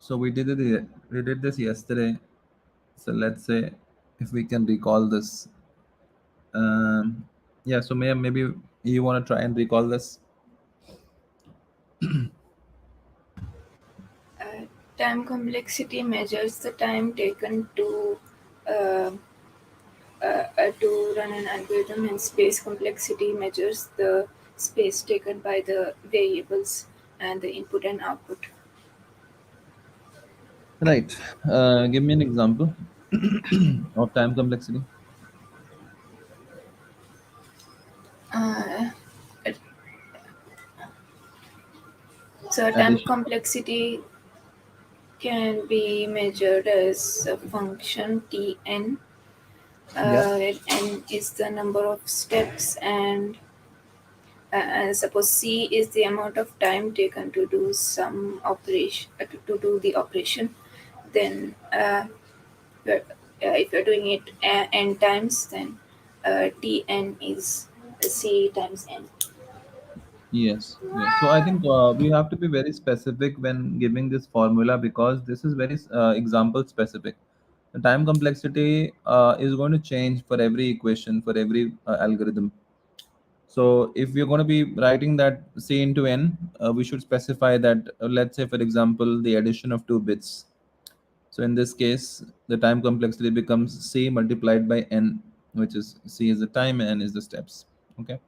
So we did this yesterday. So let's say if we can recall this. Yeah. So maybe you want to try and recall this. Uh, Time complexity measures the time taken uh, to run an algorithm, and space complexity measures the space taken by the variables and the input and output. Right. Give me an example of time complexity. Uh, so time Addition. complexity can be measured as a function Tn, Yeah. where n is the number of steps, and suppose C is the amount of time taken to do some operation, to do the operation. Then you're- if you're doing it n times, then Tn is C times n. Yes. Yes. So I think we have to be very specific when giving this formula because this is very example specific. The time complexity is going to change for every equation for every algorithm. So if we're going to be writing that C into n, we should specify that, let's say, for example, the addition of two bits. So in this case, the time complexity becomes C multiplied by n, which is C is the time and n is the steps. Okay.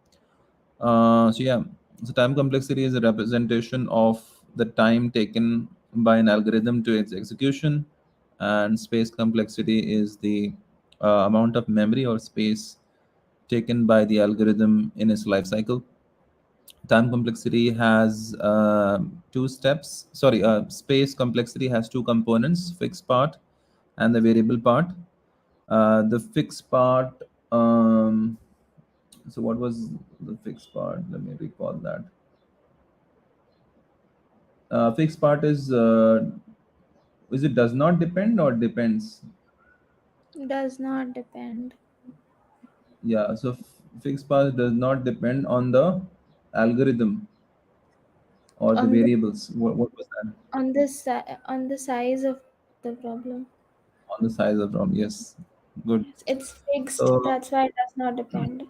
So yeah, so time complexity is a representation of the time taken by an algorithm to its execution, and space complexity is the amount of memory or space taken by the algorithm in its life cycle. Time complexity has two steps. Sorry, space complexity has two components: fixed part and the variable part. The fixed part. So what was the fixed part? Let me recall that. Fixed part is it does not depend or depends? Does not depend Yeah. So fixed part does not depend on the algorithm or the on the variables. What was that? on the size of the problem. On the size of ROM. Yes. Good. Yes, it's fixed. So That's why it does not depend.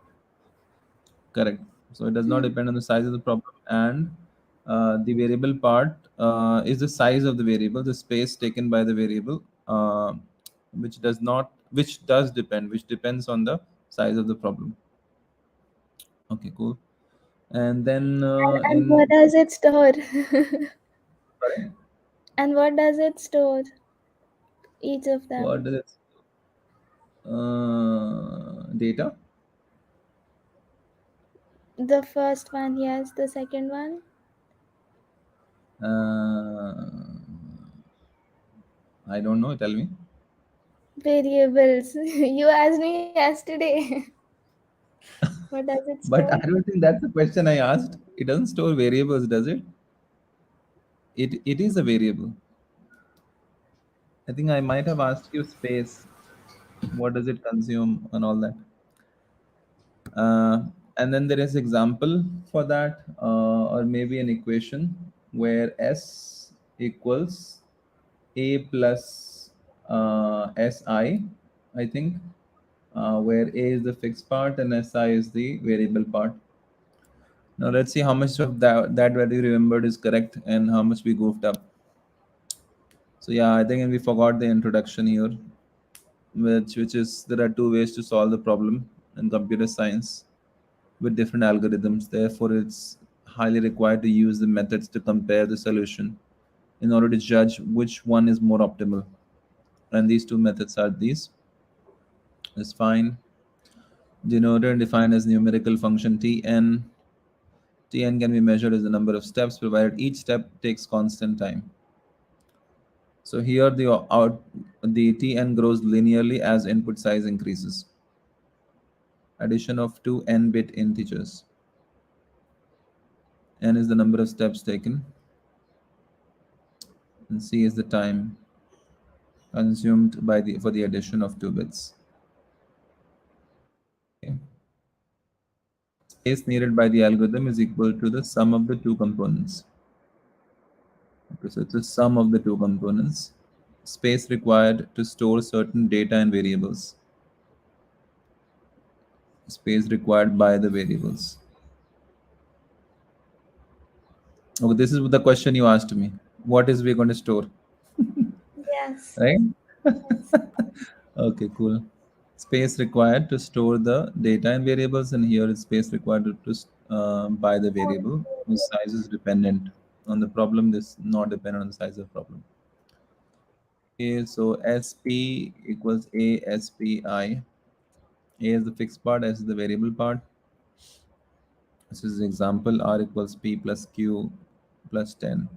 correct. So it does not Hmm. depend on the size of the problem, and the variable part is the size of the variable, the space taken by the variable, which does depend, which depends on the size of the problem. Okay, cool. And then And what does it store? sorry, And what does it store? Each of what them. is it? Data. The first one, yes. The second one, Uh, I don't know. Tell me. variables. You asked me yesterday. What does it But store? I don't think that's the question I asked. It doesn't store variables, does it? It is a variable. I think I might have asked you space. What does it consume and all that? Uh, and then there is example for that, or maybe an equation where S equals A plus I think, where A is the fixed part and SI is the variable part. Now let's see how much of that value remembered is correct and how much we goofed up. So yeah, I think we forgot the introduction here, which is there are two ways to solve the problem in computer science with different algorithms. Therefore, it's highly required to use the methods to compare the solution in order to judge which one is more optimal. And these two methods are these. Is fine. Denoted and defined as numerical function Tn. Tn can be measured as the number of steps provided each step takes constant time. So here the Tn grows linearly as input size increases. Addition of two n-bit integers. N is the number of steps taken, and C is the time consumed by the for the addition of two bits. Okay. Space needed by the algorithm is equal to the sum of the two components. Okay, so it's the sum of the two components. Space required to store certain data and variables. Space required by the variables. Okay, this is the question you asked me. What is we going to store? Yes. Right? Yes. Okay, cool. Space required to store the data and variables, and here is space required to by the variable whose size is dependent on the problem. This not dependent on the size of the problem. Okay, so SP equals A SPI. A is the fixed part, S is the variable part. This is example R equals P plus Q plus 10.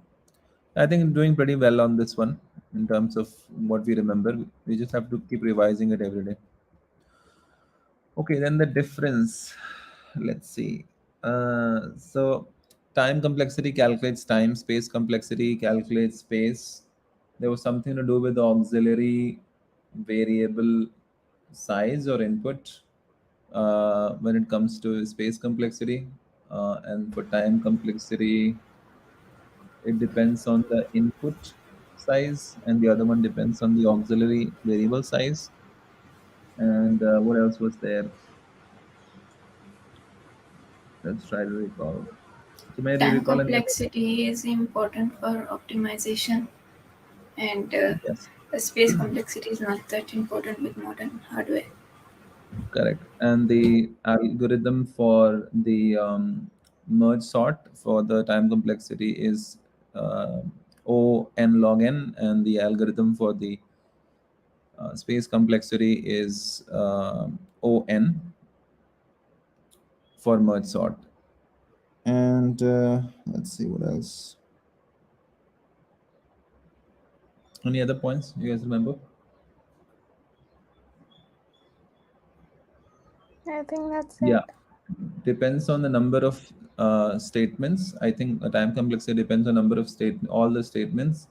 I think I'm doing pretty well on this one in terms of what we remember. We just have to keep revising it every day. Okay, then the difference. Let's see. So time complexity calculates time, space complexity calculates space. There was something to do with the auxiliary variable size or input when it comes to space complexity. And for time complexity, it depends on the input size, and the other one depends on the auxiliary variable size. And what else was there? Let's try to recall. So, may you Time recall any other? complexity is important for optimization, and Yes, the space complexity is not that important with modern hardware. correct. And the algorithm for the merge sort for the time complexity is uh, O n log n, and the algorithm for the space complexity is O n for merge sort. And let's see what else. Any other points you guys remember? I think that's Yeah, it. depends on the number of statements. I think time complexity depends on number of all the statements,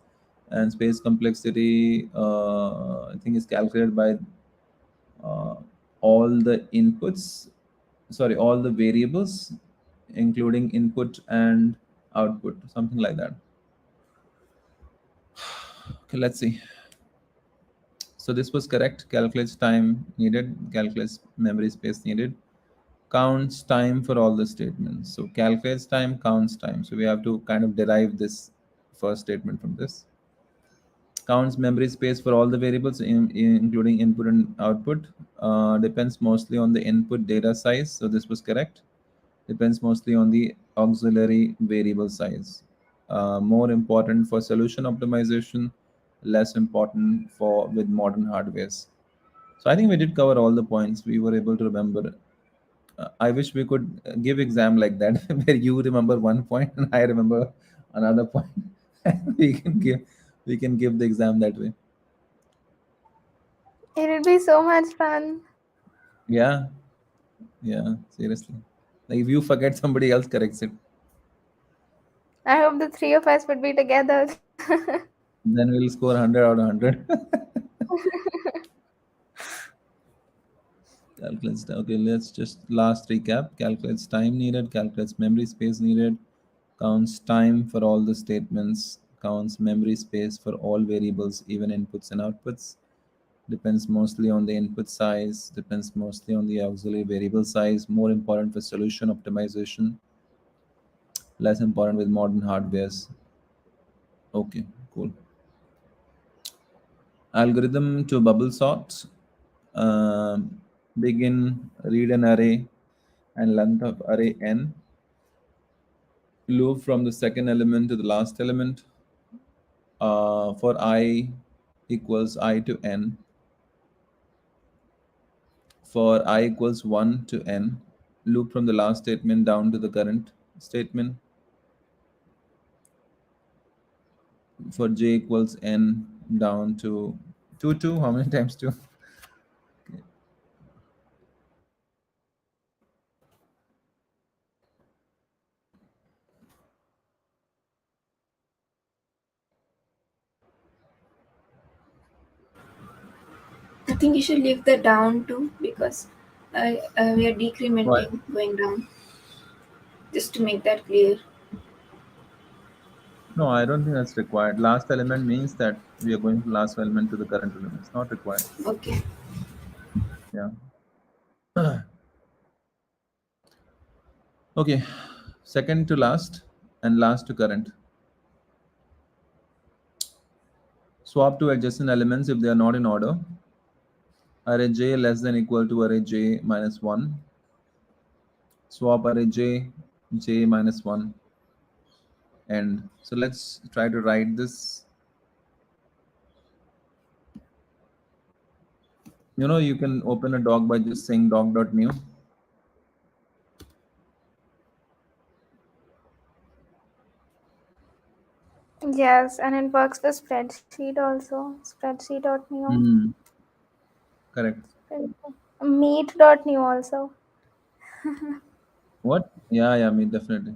and space complexity I think is calculated by uh, all the inputs. Sorry, all the variables, including input and output, something like that. Okay, let's see. So this was correct. Calculates time needed. Calculates memory space needed. Counts time for all the statements. So calculates time, counts time. So we have to kind of derive this first statement from this. Counts memory space for all the variables, including input and output. Depends mostly on the input data size. So this was correct. Depends mostly on the auxiliary variable size. More important for solution optimization, less important for with modern hardwares. So I think we did cover all the points. We were able to remember. I wish we could give exam like that, where you remember one point and I remember another point. we can give we can give the exam that way. It would be so much fun. Yeah, yeah, seriously. Like if you forget, somebody else corrects it. I hope the three of us would be together. Then we'll score 100 out of 100. Calculates. Okay, let's just last recap. Calculates time needed. Calculates memory space needed. Counts time for all the statements. Counts memory space for all variables, even inputs and outputs. Depends mostly on the input size, depends mostly on the auxiliary variable size, more important for solution optimization, less important with modern hardwares. Okay, cool. Algorithm to bubble sort. Begin, read an array and length of array n. Loop from the second element to the last element. For I equals I to n. For I equals 1 to n. Loop from the last statement down to the current statement. For j equals n down to 2 how many times 2? I think you should leave the down too because we are Why? decrementing going down just to make that clear. No, I don't think that's required. Last element means that we are going from last element to the current element. It's not required. Okay. Yeah. Okay. Second to last and last to current. Swap two adjacent elements if they are not in order. Array j less than equal to array j minus 1. Swap array j minus 1, end. So let's try to write this. You can open a doc by just saying doc.new. Yes, and it works with spreadsheet also. Spreadsheet.new. Hmm. Correct. Meet.new also. What? Yeah, yeah, me definitely.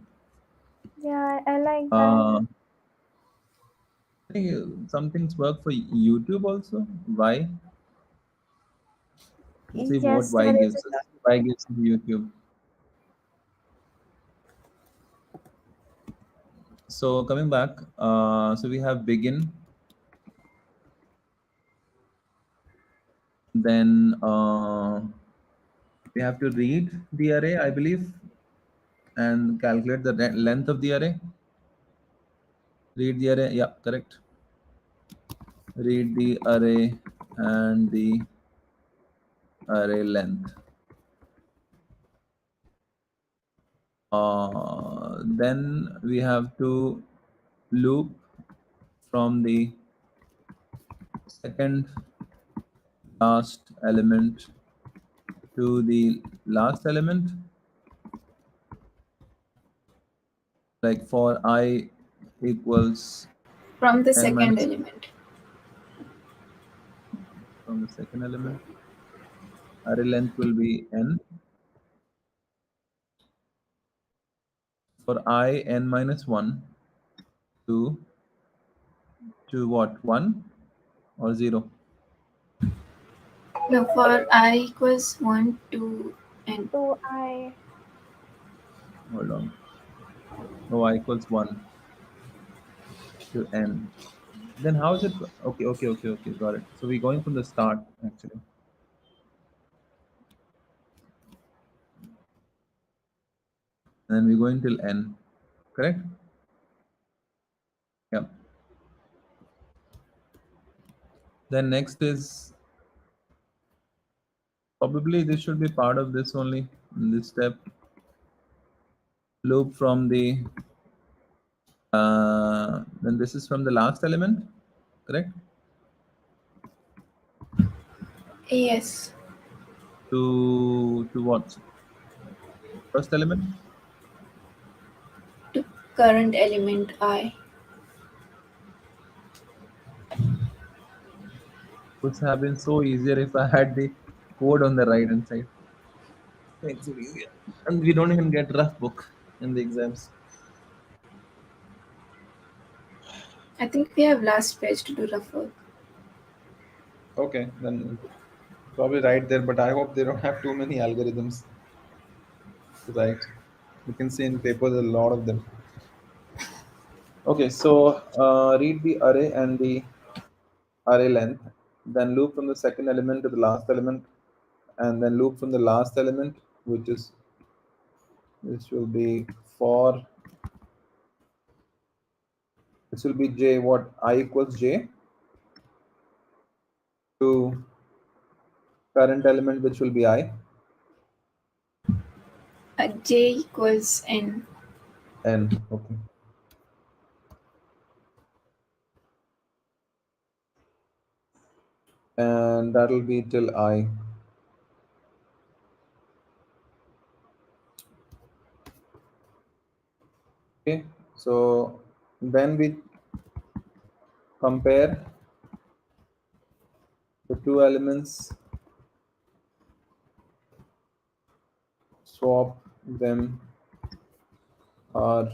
Yeah, I like that. Uh, I think some things work for YouTube also. Why? Let's see what Yes, Y there is gives us. Y gives us YouTube. So coming back, so we have begin, then we have to read the array, I believe, and calculate the length of the array. Read the array, yeah, correct. Read the array and the array length. Then we have to loop from the second last element to the last element, like for I equals From the n second minus element. from the second element. Array length will be n. For I n minus 1 to what? 1 or 0? No, for I equals 1 to n. So I Hold on. Oh, I equals 1 to n. Then how is it? Okay, okay, okay, okay. Got it. So we're going from the start actually. And then we're going till n. Correct? Yeah. Then next is probably this should be part of this only in this step. Loop from the then this is from the last element, correct? Yes. To what? First element? To current element I. Would have been so easier if I had the code on the right hand side. Makes it easier. And we don't even get rough book in the exams. I think we have last page to do rough work. Okay, then probably right there, but I hope they don't have too many algorithms to write. You can see in papers a lot of them. Okay, so read the array and the array length, then loop from the second element to the last element, and then loop from the last element, which will be for this will be j what I equals j to current element which will be I J equals n. n. Okay, and that will be till I. Okay, so then we compare the two elements, swap them, are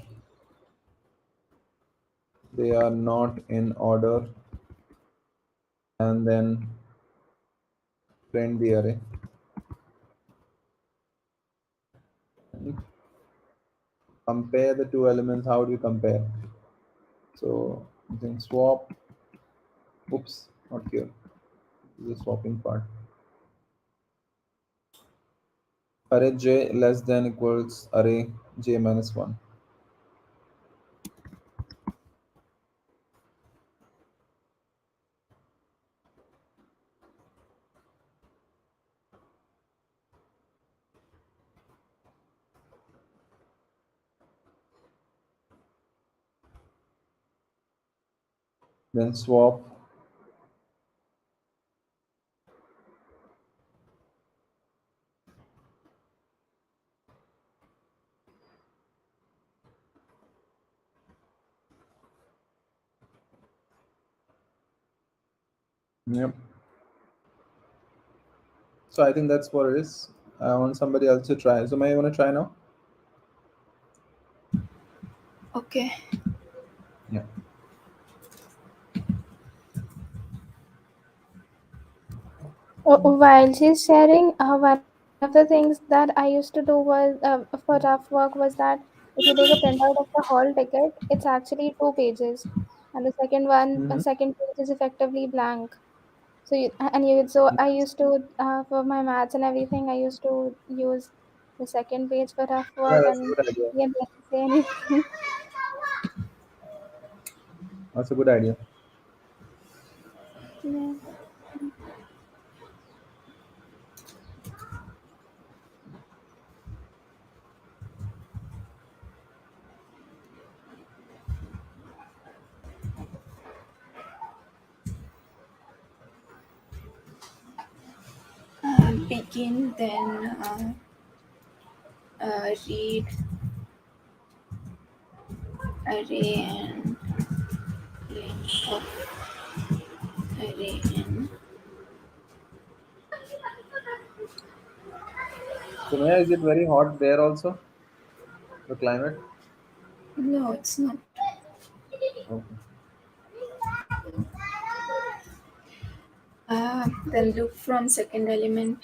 they are not in order, and then print the array. Compare the two elements. How do you compare? So then swap. Oops, not here. This is the swapping part. Array j less than equals array j minus 1. Then swap. Yep. So I think that's what it is. I want somebody else to try. So may you want to try now? Okay. Yeah. While she's sharing, one of the things that I used to do was for rough work was that if you take a printout of the hall ticket, it's actually 2 pages, and the Mm-hmm. second page is effectively blank. So I used to for my maths and everything, I used to use the second page for rough Yeah, work, that's a and good idea. you didn't have to say anything. That's a good idea. Yeah. Begin, then read array and length of array and So Maya, is it very hot there also? The climate? no, it's not. Okay. Then loop from second element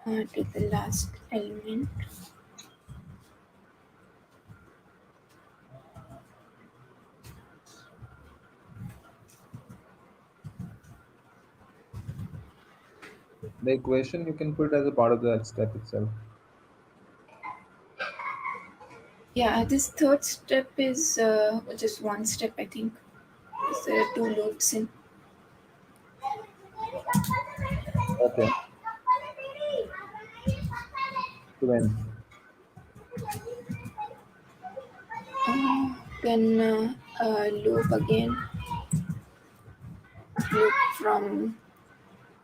to the last element. The equation you can put as a part of that step itself. Yeah, this third step is just one step, I think. There are two loops in. Okay. To when? Then loop again, loop from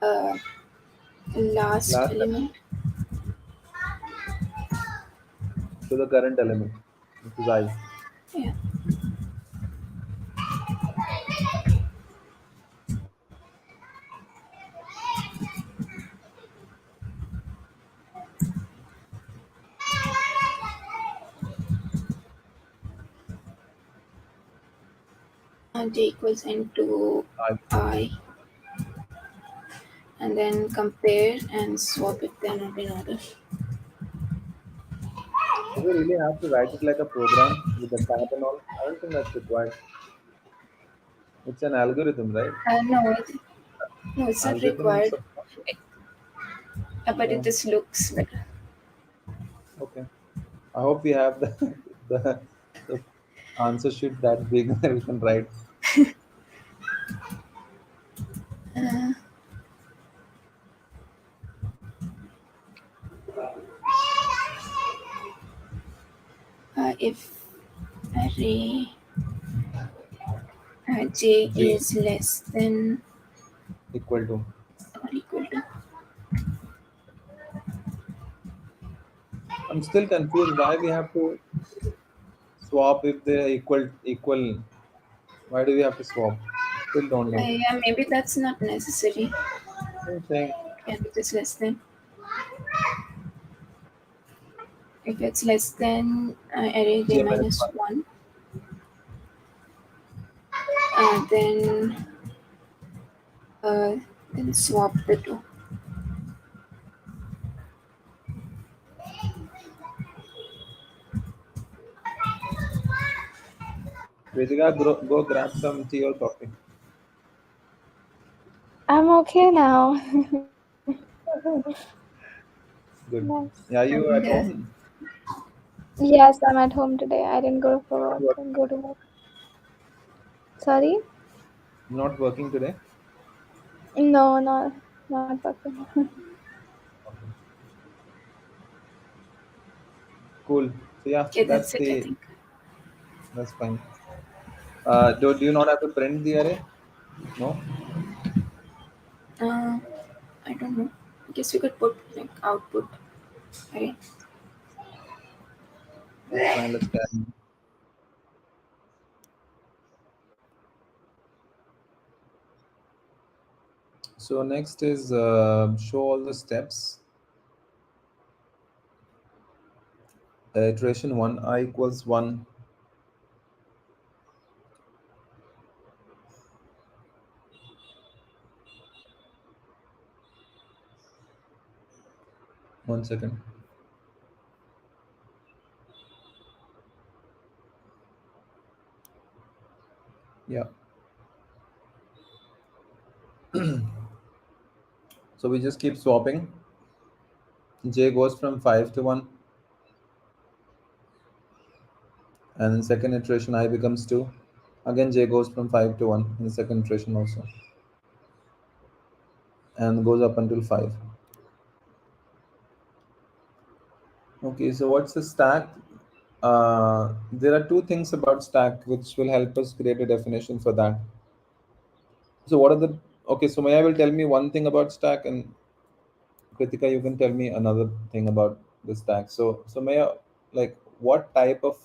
uh, last Last step element. to the current element, which is I. Yeah, and j equals into I. I, and then compare and swap it then in order. Do we really have to write it like a program with the tab and all? I don't think that's required. It's an algorithm, right? No, no, it's not Algorithm required, support. but it So just looks better. okay. I hope we have the the, the answer sheet that big that we can write. Uh, if array j J is less than equal to. or equal to I'm still confused why we have to swap if they equal. Why do we have to swap? Still don't know. yeah, maybe that's not necessary. I'm saying Can be just less than. If it's less than array j J minus minus one. 1, uh, then uh, then swap the two. Kritika, go grab some tea or coffee. I'm okay now. Good. Nice. Are you at Yeah. home? Yes, I'm at home today. I didn't go for Not work. working. Go to work. Sorry? Not working today. No, no, not working. Okay. Cool. So yeah, Okay, that's it, I think. that's fine. Do you not have to print the array? No. Uh, I don't know. I guess we could put like output. Right. That's fine. Let's carry. So next is show all the steps. Iteration one, I equals one. One second. Yeah. So we just keep swapping. J goes from 5 to 1, and in second iteration I becomes 2. Again J goes from 5 to 1 in second iteration also, and goes up until 5. Okay, so what's the stack? There are two things about stack which will help us create a definition for that. So what are the okay? So Maya will tell me one thing about stack, and Kritika, you can tell me another thing about the stack. So Maya, like what type of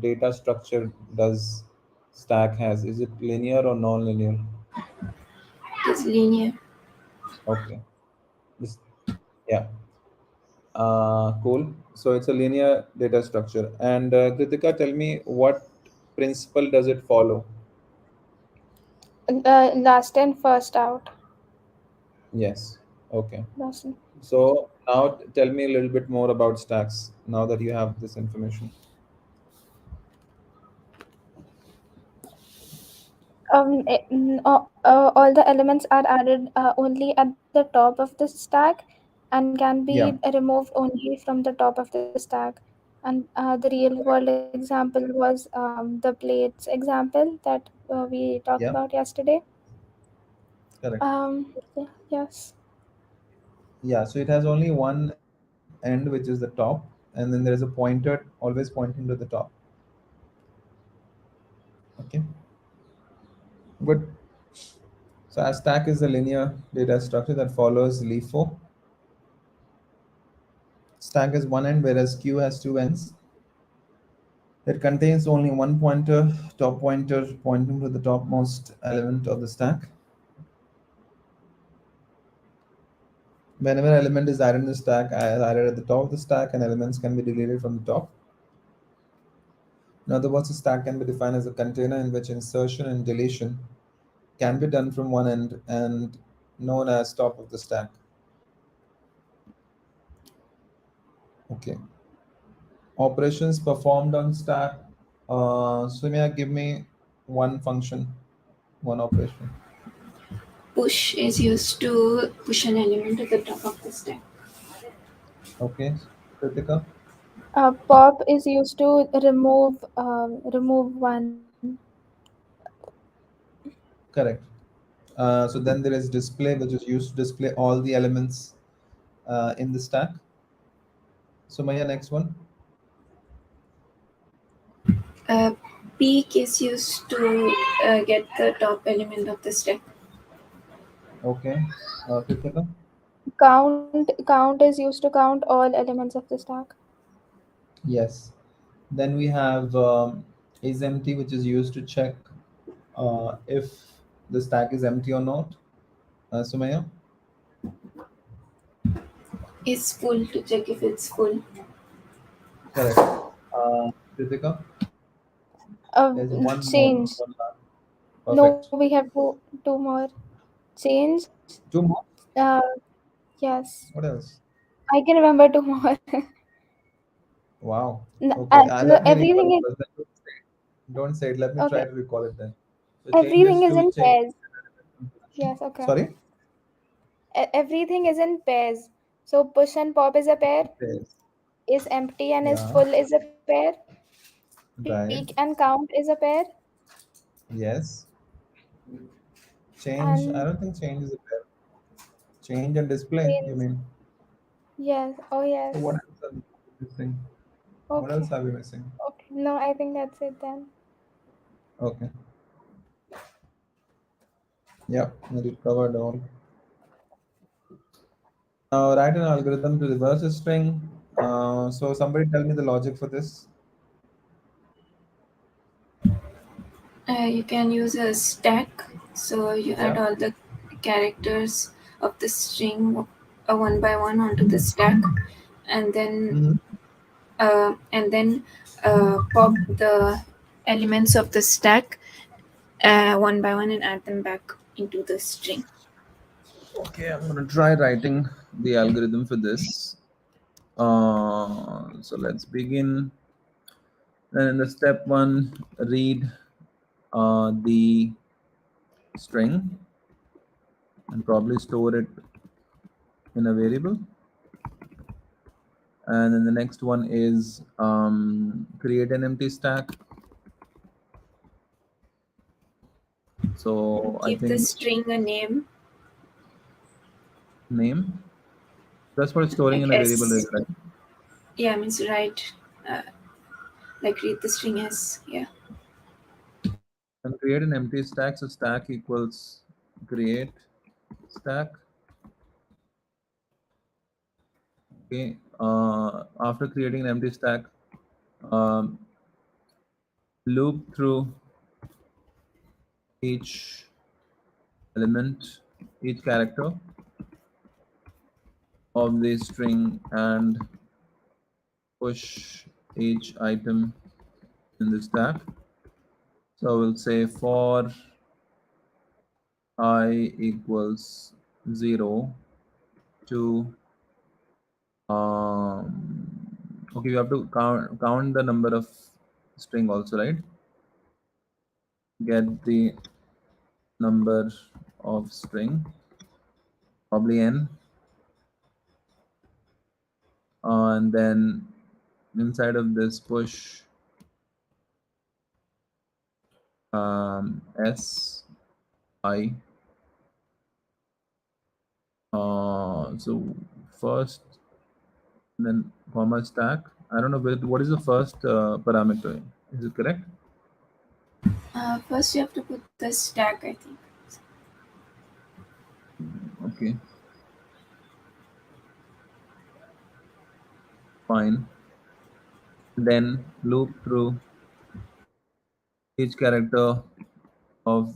data structure does stack has? Is it linear or non-linear? It's linear. Okay. This, yeah. Cool. So it's a linear data structure. And Kritika, tell me what principle does it follow? Last in, first out. Yes. Okay. Last in. So now tell me a little bit more about stacks now that you have this information. All the elements are added only at the top of the stack and can be Yeah. removed only from the top of the stack. And the real world example was the plates example that we talked Yeah. about yesterday. Correct. Yeah, yes. Yeah. So it has only one end, which is the top, and then there is a pointer always pointing to the top. Okay. Good. So a stack is a linear data structure that follows LIFO. Stack has one end, whereas queue has two ends. It contains only one pointer, top pointer pointing to the topmost element of the stack. Whenever element is added in the stack, added at the top of the stack, and elements can be deleted from the top. In other words, a stack can be defined as a container in which insertion and deletion can be done from one end and known as top of the stack. Okay. Operations performed on stack. Sumya, give me one function, one operation. Push is used to push an element to the top of the stack. Okay. Kritika? Pop is used to remove one. Correct. So then there is display, which is used to display all the elements in the stack. So Maya, next one. Uh, Peak is used to get the top element of the stack. Okay. Kritika? Count is used to count all elements of the stack. Yes. Then we have is empty, which is used to check if the stack is empty or not. Sumaya? Is full to check if it's full. Correct. Kritika? There's one more. Change. One last. No, Perfect. we have two more. Change. Two more. Uh, yes. What else? I can remember two more. Wow. Okay. No, Let me everything recall is first. Then you say. Don't say it. Let me Okay. try to recall it then. So changes Everything is to in change. pairs. Yes, okay. Sorry? Everything is in pairs. So push and pop is a pair, Yes. is empty and is Yeah. full is a pair, peek and Right. count is a pair, Yes. Change. and I don't think change is a pair. Change and display. You planes. mean? Yes, oh So yes. what else are we missing? What Okay, else are we missing? okay. No, I think that's it then. Okay. Yep. We covered all. Now write an algorithm to reverse a string. So somebody tell me the logic for this. You can use a stack. So you add Yeah. all the characters of the string one by one onto the stack, and then Mm-hmm. and then pop the elements of the stack one by one and add them back into the string. Okay, I'm gonna try writing the algorithm for this. So let's begin. Then in the step one, read the string and probably store it in a variable. And then the next one is create an empty stack. So I Give the think string a name name. That's what storing like in a variable is, s. right? Yeah, means write uh, like read the string as, yeah. And create an empty stack. So stack equals create stack. Okay. After creating an empty stack, um, loop through each element, each character of the string and push each item in the stack. So we'll say for I equals 0 to okay, you have to count the number of string also, right? Get the number of string, probably n, and then inside of this push s I. So first, then comma stack. I don't know what is the first parameter. Is it correct? First you have to put the stack, I think. Okay, fine. Then each character of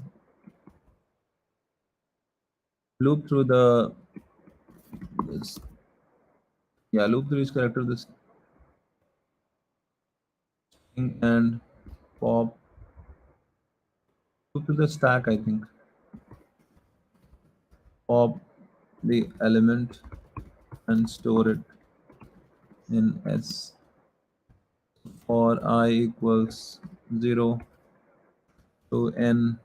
loop through the this, yeah, loop through each character of this string and pop loop to the stack. I think pop the element and store it in s for I equals 0 to n.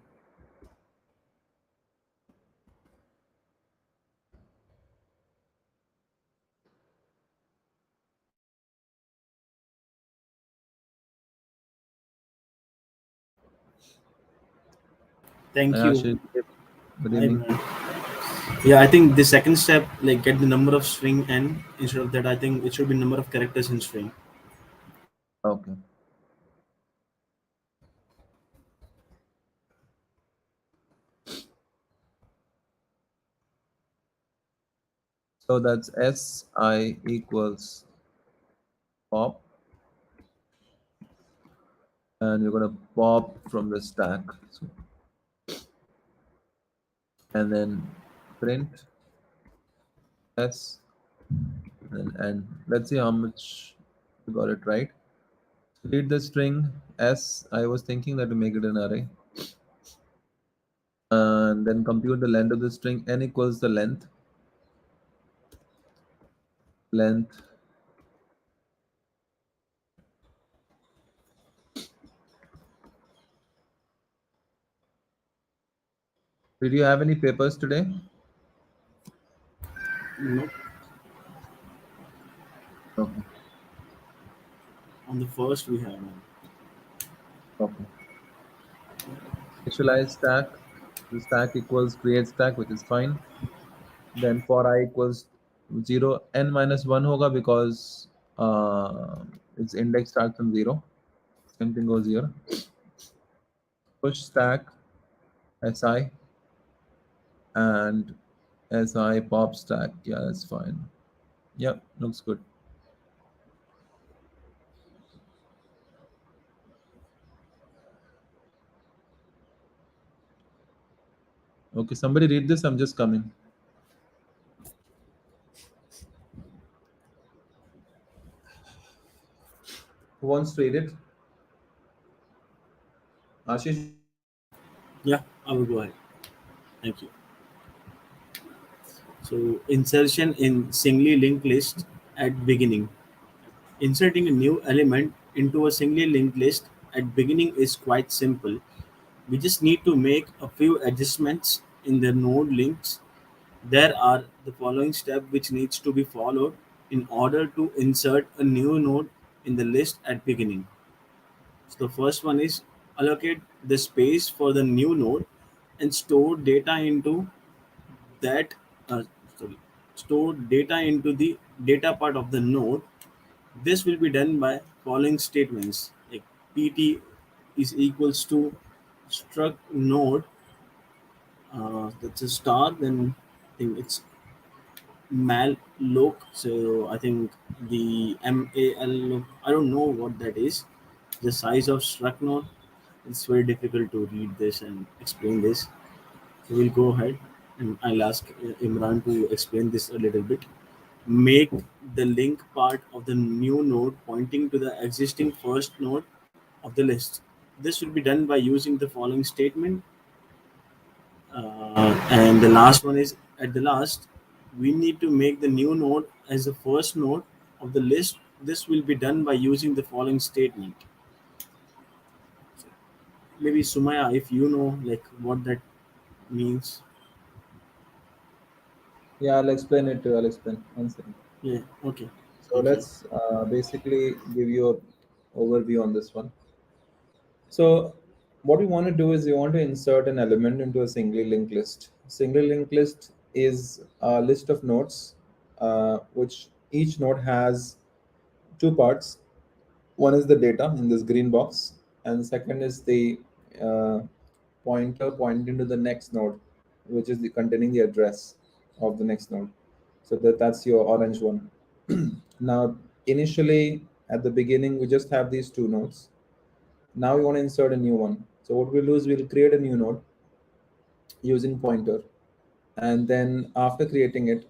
Thank you. Ashish, good Hi, evening. man. Yeah, I think the second step, like get the number of string n. Instead of that, I think it should be number of characters in string. Okay. So that's si equals pop, and you're gonna pop from the stack. So, and then print s and let's see how much you got it right. Read the string s. I was thinking that to make it an array, and then compute the length of the string. N equals the length Did you have any papers today? No, Okay. on the first we have one. Okay. Initialize stack. The stack equals create stack, which is fine. Then for I equals 0, n minus 1 hoga because its index starts from 0. Same thing goes here. Push stack si and si pop stack. Yeah, that's fine. Yep, looks good. Okay, somebody read this. I'm just coming. Who wants to read it? Ashish, you want to read it? Yeah, I will go ahead. Thank you. So insertion in singly linked list at beginning. Inserting a new element into a singly linked list at beginning is quite simple. We just need to make a few adjustments in the node links. There are the following steps which needs to be followed in order to insert a new node in the list at beginning. So the first one is allocate the space for the new node and store data into that uh, sorry store data into the data part of the node. This will be done by following statements like pt is equals to struct node, that's a star, then I think it's malloc. So I think the mal, I don't know what that is. The size of struct node, it's very difficult to read this and explain this. So we'll go ahead and I'll ask Imran to explain this a little bit. Make the link part of the new node pointing to the existing first node of the list. This will be done by using the following statement. And the last one is at the last, we need to make the new node as the first node of the list. This will be done by using the following statement. Maybe Sumaya, if you know like what that means. Yeah, I'll explain it to. I'll explain. One second. Yeah. Okay. So Okay. let's basically give you a overview on this one. So what we want to do is we want to insert an element into a singly linked list. Singly linked list is a list of nodes, which each node has two parts. One is the data in this green box, and second is the uh, pointer pointing to the next node, which is containing the address of the next node. So that's your orange one. Now, initially at the beginning, we just have these two nodes. Now we want to insert a new one. So what we'll do is we'll create a new node using pointer, and then after creating it,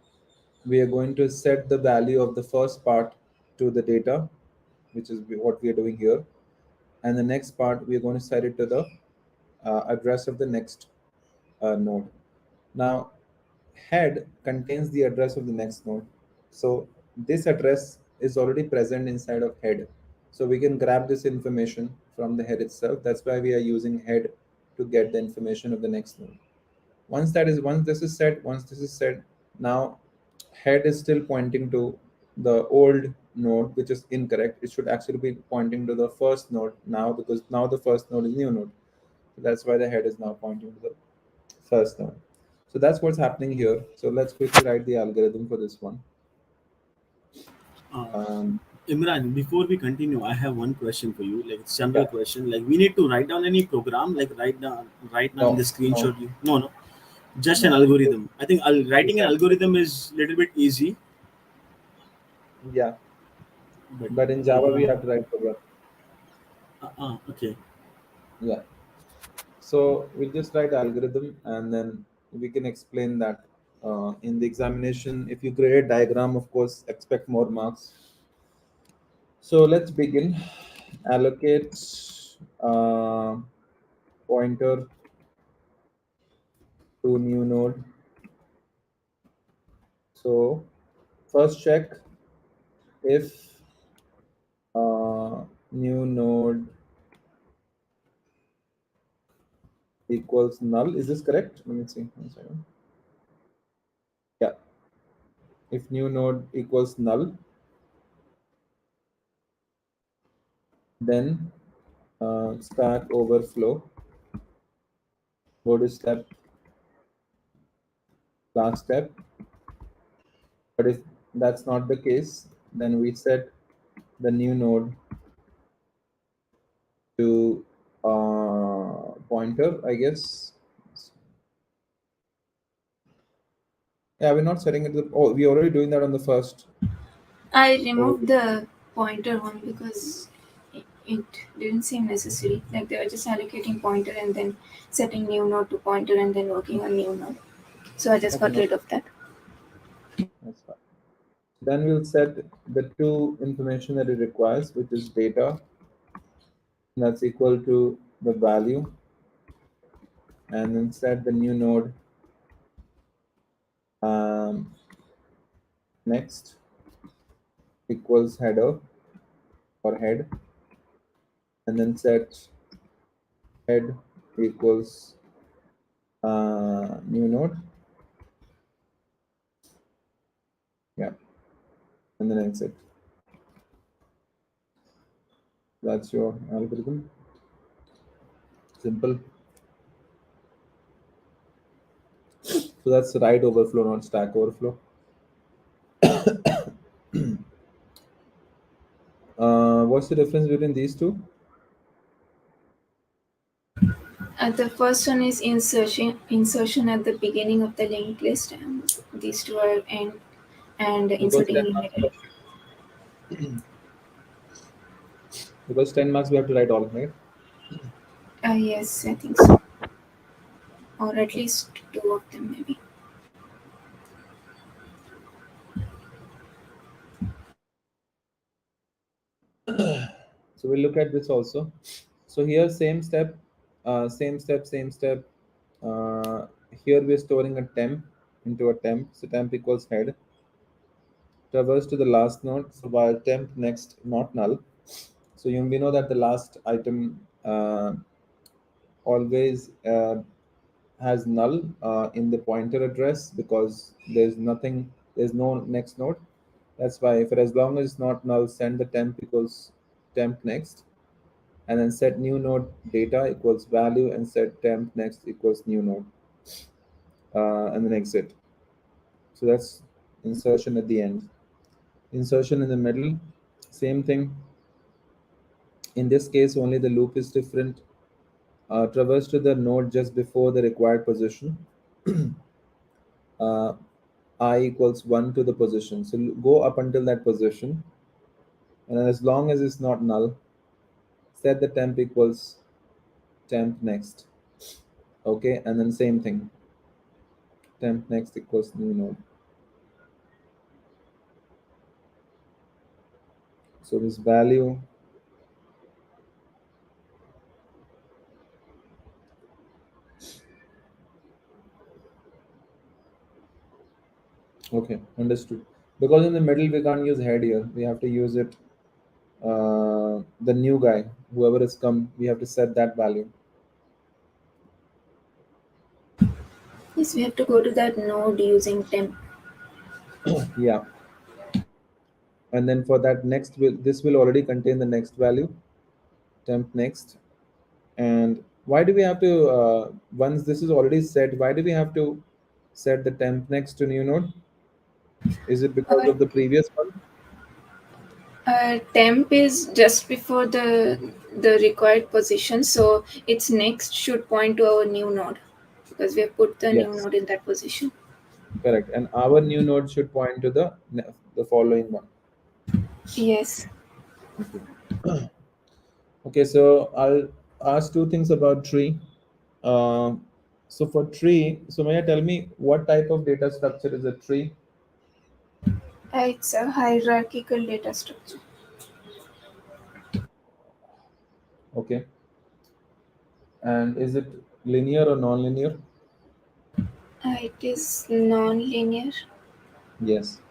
we are going to set the value of the first part to the data, which is what we are doing here, and the next part we are going to set it to the address of the next node. Now, head contains the address of the next node. So this address is already present inside of head. So we can grab this information from the head itself. That's why we are using head to get the information of the next node. Once this is set, now head is still pointing to the old node, which is incorrect. It should actually be pointing to the first node now because now the first node is new node. So that's why the head is now pointing to the first node. So that's what's happening here. So let's quickly write the algorithm for this one. Uh, Um, Imran, before we continue, I have one question for you. Like it's general yeah, question. Like we need to write down any program. Like right now in the no, no, screenshot. No, just an no. algorithm. I think writing an Exactly. algorithm is little bit easy, Yeah, but but in Java we have to write program. okay. Yeah. So we'll just write algorithm and then we can explain that in the examination. If you create diagram, of course, expect more marks. So let's begin. Allocate uh, pointer to new node. So first check if new node equals null. Is this correct? Let me see. One second. Yeah. If new node equals null, then stack overflow, go to step, last step. But if that's not the case, then we set the new node to pointer, I guess. Yeah, we're not setting it. Oh, we're already doing that on the first. I Oh, removed the pointer one because it didn't seem necessary. Like they were just allocating pointer and then setting new node to pointer and then working on new node. So I just okay, got no, rid of that. that's fine. Then we'll set the two information that it requires, which is data, that's equal to the value, and then set the new node um, next equals header or head, and then set head equals new node, yeah, and then exit. That's your algorithm. Simple. So that's write overflow, not stack overflow. What's the difference between these two? The first one is insertion at the beginning of the linked list, and these two are end and Because inserting 10 in marks, middle. because 10 marks we have to write all, right? Yes, I think so, or at least two of them maybe. So we'll look at this also. So here same step. Uh, Here we're storing a temp into a temp. So temp equals head. Traverse to the last node. So while temp next not null. So we know that the last item always has null in the pointer address because there's no next node. That's why for as long as it's not null, send the temp equals temp next, and then set new node data equals value and set temp next equals new node, and then exit. So that's insertion at the end. Insertion in the middle, same thing. In this case, only the loop is different. Traverse to the node just before the required position. uh, I equals 1 to the position. So go up until that position, and as long as it's not null, set the temp equals temp next. Okay, and then same thing, temp next equals new node. So this value, okay, understood. Because in the middle we can't use head here. We have to use it. The new guy, whoever has come, we have to set that value. Yes, we have to go to that node using temp. Yeah, and then for that next will this will already contain the next value, temp next. And why do we have to once this is already set, why do we have to set the temp next to new node? Is it because Uh, of the previous one? Temp is just before the required position, so its next should point to our new node because we have put the new Yes, node in that position. correct. And our new node should point to the following one. Yes. Okay. Okay, so I'll ask two things about tree. Uh, so for tree, so may I tell me what type of data structure is a tree? It's a hierarchical data structure. Okay, and is it linear or non-linear? It is non-linear. Yes.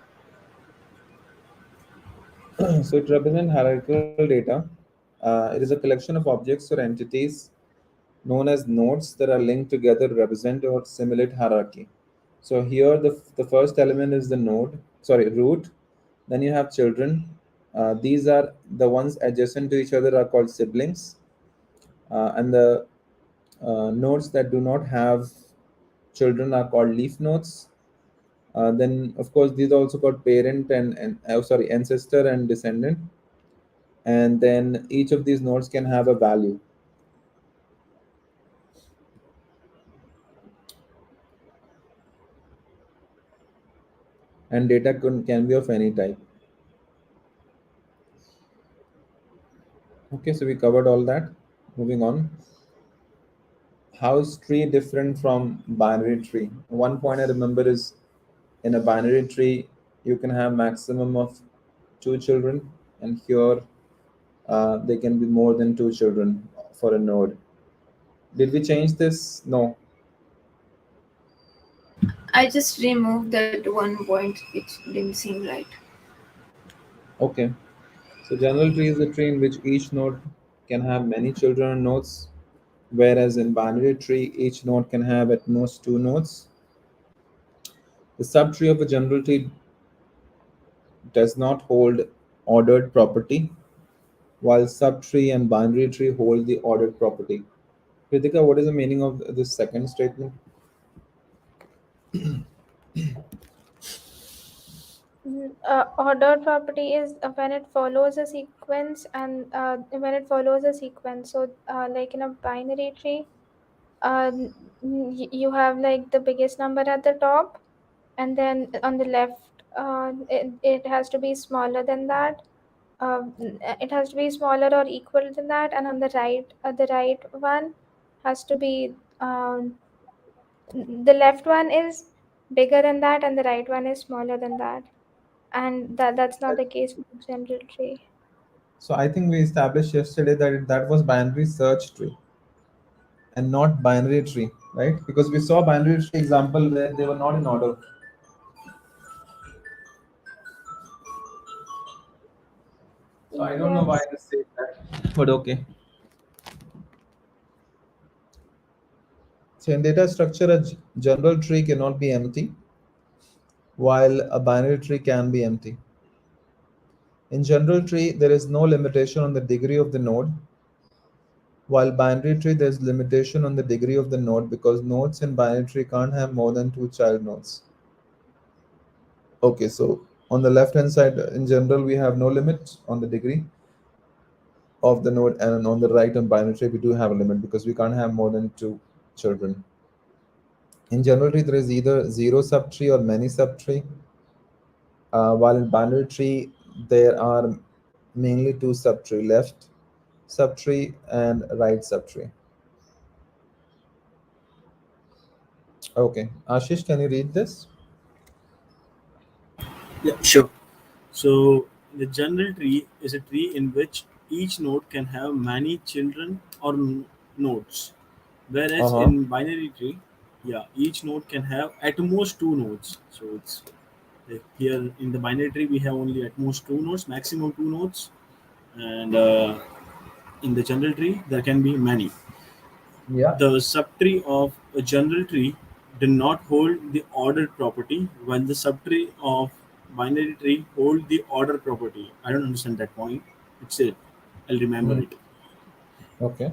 So it represents hierarchical data. It is a collection of objects or entities known as nodes that are linked together represent or simulate hierarchy. So here the first element is the node, sorry, root. Then you have children. These are the ones adjacent to each other are called siblings. And the nodes that do not have children are called leaf nodes. Then of course these are also called parent and sorry, ancestor and descendant. And then each of these nodes can have a value, and data can be of any type. Okay, so we covered all that. Moving on. How is tree different from binary tree? One point I remember is in a binary tree, you can have maximum of two children, and here there can be more than two children for a node. Did we change this? No. I just removed that one point which didn't seem right. Okay. So general tree is a tree in which each node can have many children or nodes, whereas in binary tree, each node can have at most two nodes. The subtree of a general tree does not hold ordered property, while subtree and binary tree hold the ordered property. Kritika, what is the meaning of this second statement? Ordered property is when it follows a sequence, and when it follows a sequence. So, like in a binary tree, you have like the biggest number at the top, and then on the left, it has to be smaller than that. It has to be smaller or equal than that, and on the right one has to be the left one is bigger than that, and the right one is smaller than that. And that's not the case with the general tree. So I think we established yesterday that that was binary search tree and not binary tree, right? Because we saw binary tree example where they were not in order. So I don't know why Yes. they say that, but okay. So in data structure, a general tree cannot be empty, while a binary tree can be empty. In general tree, there is no limitation on the degree of the node, while binary tree there is limitation on the degree of the node because nodes in binary tree can't have more than two child nodes. Okay, so on the left hand side, in general, we have no limit on the degree of the node, and on the right on binary tree, we do have a limit because we can't have more than two children. In general tree, there is either zero subtree or many subtree, while in binary tree, there are mainly two subtree, left subtree and right subtree. Okay, Ashish, can you read this? Yeah, sure. So the general tree is a tree in which each node can have many children or nodes, whereas Uh-huh. in binary tree, yeah, each node can have at most two nodes. So it's like here in the binary tree we have only at most two nodes, maximum two nodes, and in the general tree there can be many. Yeah. The subtree of a general tree do not hold the ordered property, while the subtree of binary tree hold the order property. I don't understand that point. It's it. I'll remember Mm, it. okay.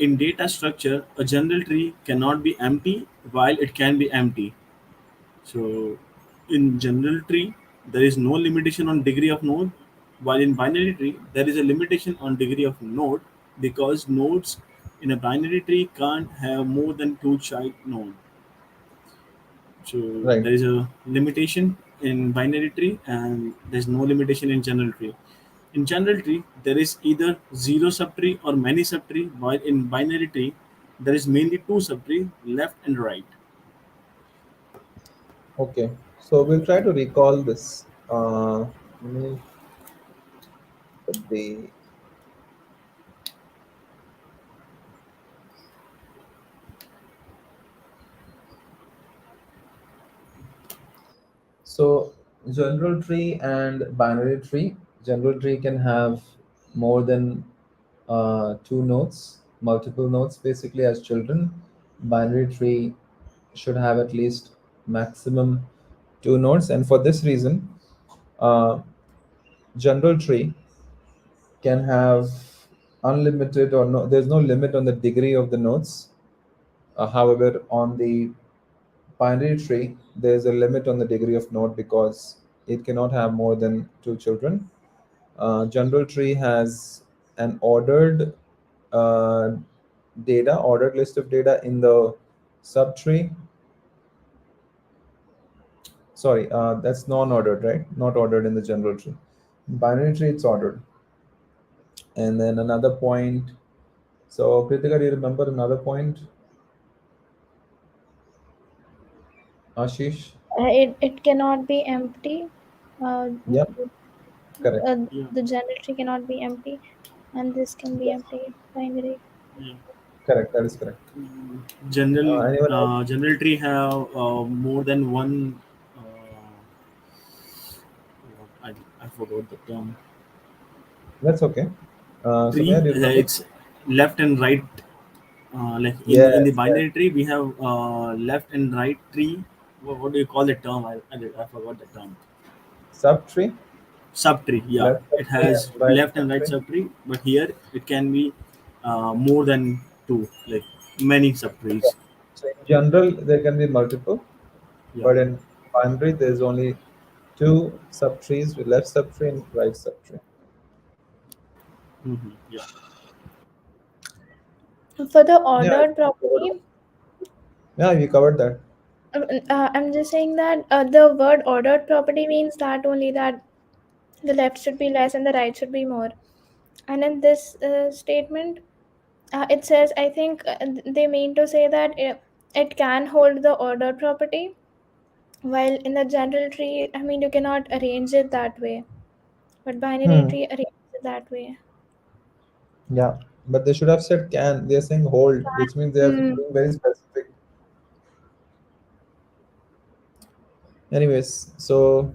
In data structure, a general tree cannot be empty while it can be empty. So, in general tree, there is no limitation on degree of node, while in binary tree, there is a limitation on degree of node because nodes in a binary tree can't have more than two child node. So Right. there is a limitation in binary tree and there's no limitation in general tree. In general tree, there is either zero subtree or many subtree, while in binary tree, there is mainly two subtree, left and right. Okay. So we'll try to recall this. Let me put the so general tree and binary tree. General tree can have more than two nodes, multiple nodes basically as children. Binary tree should have at least maximum two nodes, and for this reason, uh, general tree can have unlimited or no, there's no limit on the degree of the nodes. However, on the binary tree, there's a limit on the degree of node because it cannot have more than two children. General tree has an uh, ordered list of data in the subtree. Sorry, that's non-ordered, right? Not ordered in the general tree. Binary tree, it's ordered. And then another point. So, Kritika, do you remember another point? Ashish? It cannot be empty. Uh, Yep, correct. Yeah, the generatory cannot be empty, and this can be Yes, empty. Binary. yeah. correct. That is correct. Anyone else? General tree have more than one. I, I forgot the term. That's okay. Sumaya, Tree. do you remember? It's left and right. Like in the Yes, yes. binary tree, we have left and right tree. What do you call the term? I forgot the term. Subtree, Subtree. Yeah, left it subtree has and right left and right subtree. subtree, but here it can be more than two, like many Yeah. subtrees. So in general, there can be multiple, Yeah. but in binary, there's only two subtrees with left subtree and right subtree. Yeah. For the Yeah, I ordered think we covered all. property, Yeah, we covered that. I'm just saying that the word ordered property means that only that the left should be less and the right should be more. And in this statement, it says, I think they mean to say that it can hold the ordered property, while in the general tree, I mean, you cannot arrange it that way, but binary Hmm. tree arranges it that way. Yeah, but they should have said can. They're saying hold, which means they are Hmm. being very specific. Anyways, so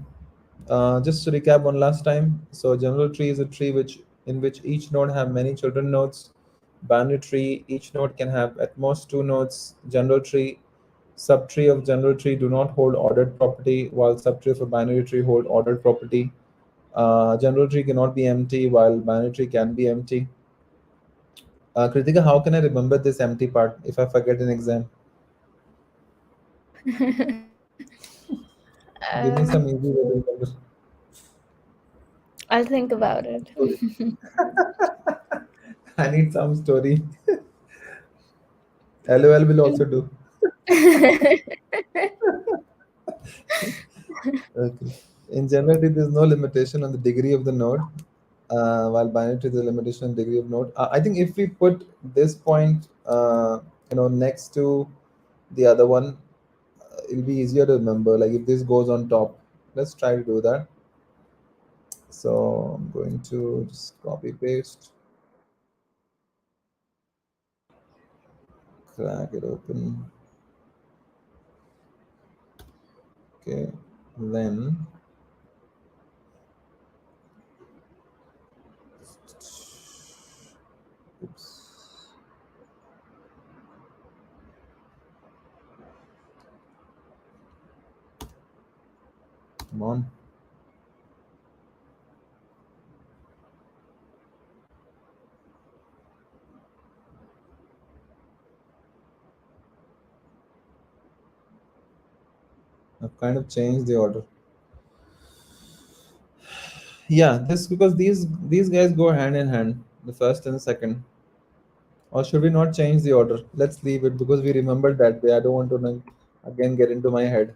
just to recap one last time. So general tree is a tree in which each node have many children nodes. Binary tree, each node can have at most two nodes. General tree, subtree of general tree do not hold ordered property, while subtree of a binary tree hold ordered property. General tree cannot be empty, while binary tree can be empty. Kritika, how can I remember this empty part if I forget an exam? Give me some easy way to remember. I'll think about it. Story. I need some story. LOL will also do. Okay. In general, there is no limitation on the degree of the node, while binary tree, there's a limitation on degree of node. I think if we put this point, next to the other one, it'll be easier to remember. Like if this goes on top, let's try to do that. So I'm going to just copy paste, crack it open. Okay, then oops, come on. I've kind of changed the order. Yeah, this because these guys go hand in hand, the first and the second. Or should we not change the order? Let's leave it because we remembered that day. I don't want to again get into my head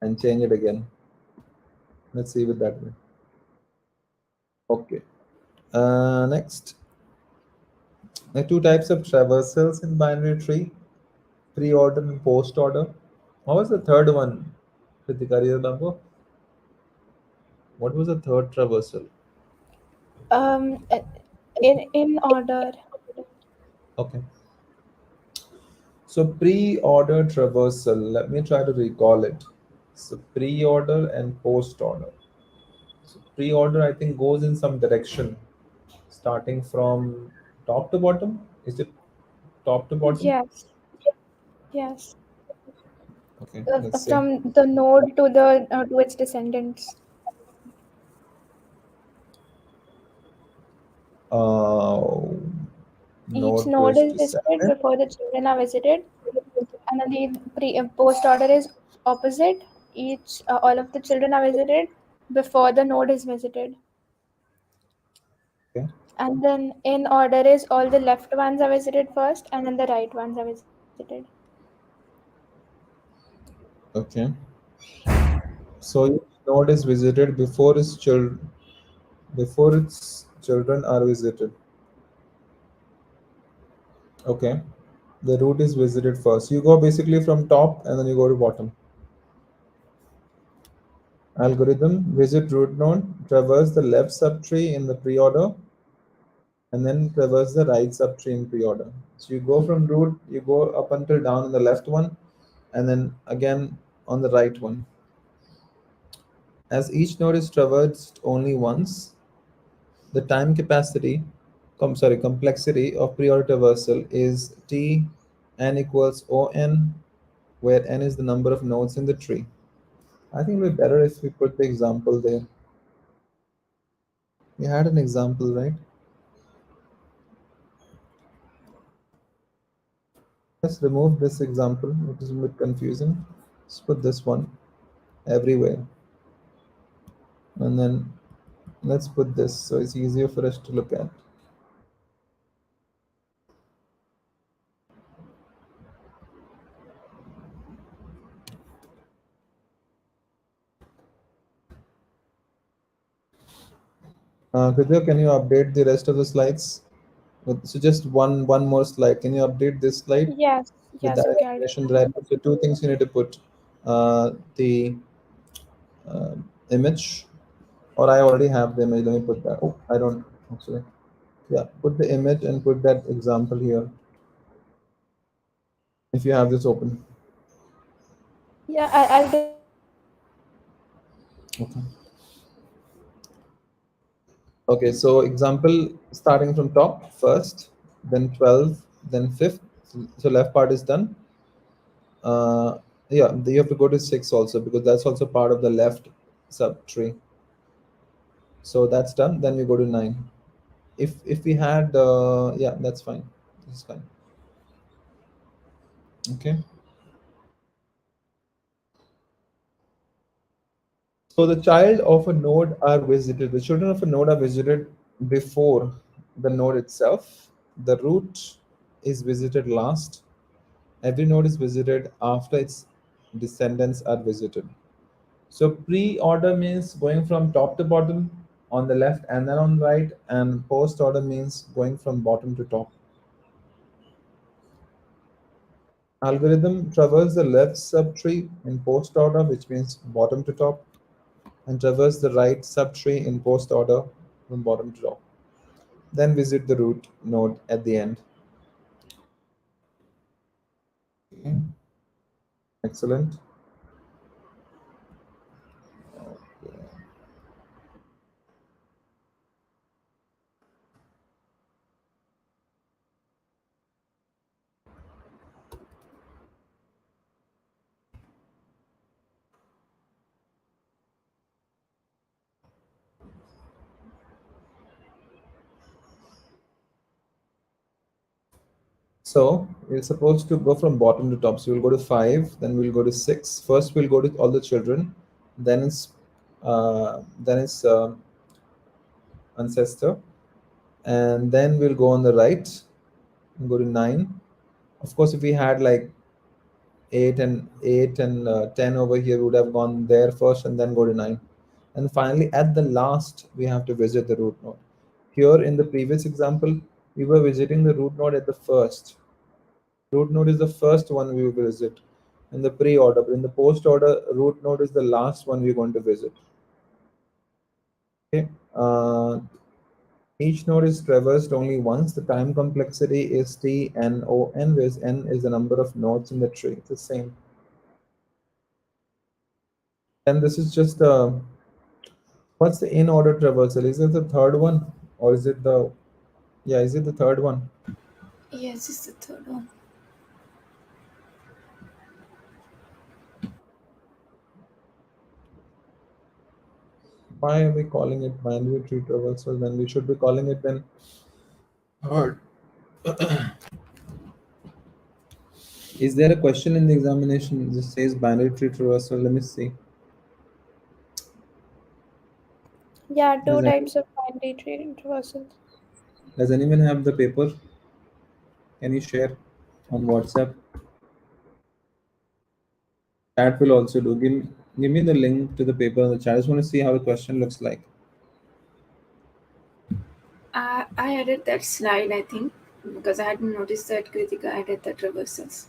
and change it again. Let's leave it that way. Okay. Next, there are two types of traversals in binary tree: pre-order and post-order. What was the third one? Kritika, do you remember? What was the third traversal? um, uh, in order. Okay. So pre-order traversal. Let me try to recall it. So pre-order and post-order. So pre-order, I think, goes in some direction, starting from Top to bottom? Is it top to bottom? Yes, yes. Okay, let's see. From the node to its descendants. Uh, Each Node to node its is visited descendant. before the children are visited, and then the post order is opposite. Each all of the children are visited before the node is visited, Okay. and then in order is all the left ones are visited first, and then the right ones are visited. Okay. So each node is visited before its children are visited. Okay. The root is visited first. You go basically from top and then you go to bottom. Algorithm: visit root node, traverse the left subtree in the pre-order, and then traverse the right subtree in pre-order. So you go from root, you go up until down in the left one, and then again on the right one. As each node is traversed only once, the time capacity, complexity of pre-order traversal is T n equals O(n), where n is the number of nodes in the tree. I think it would be better if we put the example there. We had an example, right? Let's remove this example, which is a bit confusing. Let's put this one everywhere. And then let's put this so it's easier for us to look at. Kritya, can you update the rest of the slides? So just one more slide. Can you update this slide Yes, with yes. that Okay, I'll do information that. that I put? So two things you need to put: the uh, image, or I already have the image. Let me put that. Oh, I don't actually. Yeah, put the image and put that example here. If you have this open. Yeah, I'll do that. Okay. Okay, so example starting from top first, then 12, then fifth. So left part is done. Yeah, you have to go to six also because that's also part of the left subtree. So that's done. Then we go to nine. If we had, yeah, that's fine. That's fine. Okay. So the child of a node are visited. The children of a node are visited before the node itself. The root is visited last. Every node is visited after its descendants are visited. So pre-order means going from top to bottom on the left and then on the right, and post-order means going from bottom to top. Algorithm: traverse the left subtree in post-order, which means bottom to top, and traverse the right subtree in post-order from bottom to top. Then visit the root node at the end. Okay. Excellent. So we're supposed to go from bottom to top. So we'll go to five, then we'll go to six. First, we'll go to all the children, then it's ancestor, and then we'll go on the right and go to nine. Of course, if we had like eight and 10 over here, we would have gone there first and then go to nine. And finally, at the last, we have to visit the root node. Here in the previous example, we were visiting the root node at the first. Root node is the first one we will visit in the pre-order, but in the post-order, root node is the last one we're going to visit. Okay. Each node is traversed only once. The time complexity is T n O n, where n is the number of nodes in the tree. It's the same. And this is just what's the in order traversal? Is it the third one or is it the Yeah, is it the third one? Yes, it's the third one. Why are we calling it binary tree traversal when we should be calling it then hard? Is there a question in the examination that says binary tree traversal? Let me see. Yeah, two Does, any, types of binary tree traversals. does anyone have the paper? Can you share on WhatsApp? Chat will also do. Give me the link to the paper in the chat. I just want to see how the question looks like. I added that slide, I think, because I hadn't noticed that Kritika added the traversals.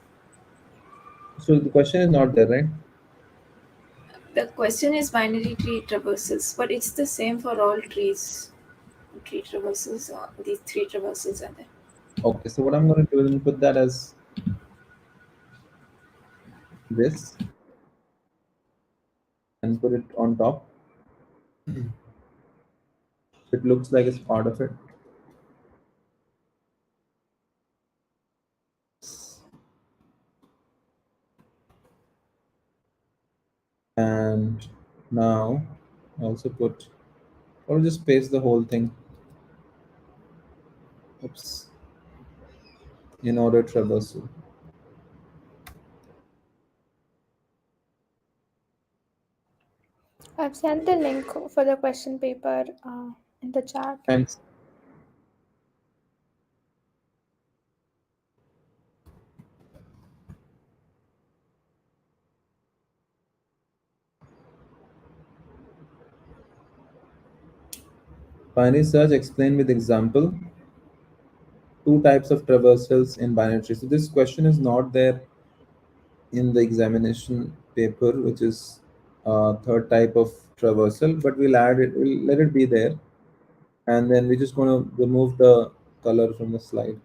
So the question is not there, right? The question is binary tree traversals, but it's the same for all trees. Tree traversals, these three traversals are there. Okay, so what I'm going to do is put that as this and put it on top. It looks like it's part of it. And now I also put, or just paste the whole thing. Oops. In order traversal. I've sent the link for the question paper in the chat. And binary search explained with example. Two types of traversals in binary tree. So this question is not there in the examination paper, which is third type of traversal, but we'll add it. We'll let it be there, and then we're just going to remove the color from the slide.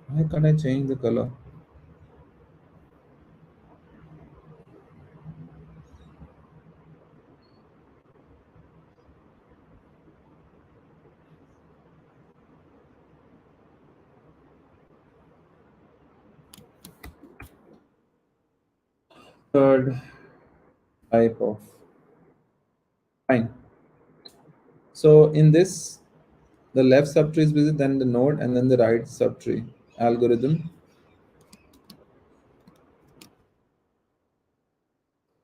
Why can't I change the color? Third type of fine. So in this, the left subtree is busy, then the node, and then the right subtree algorithm.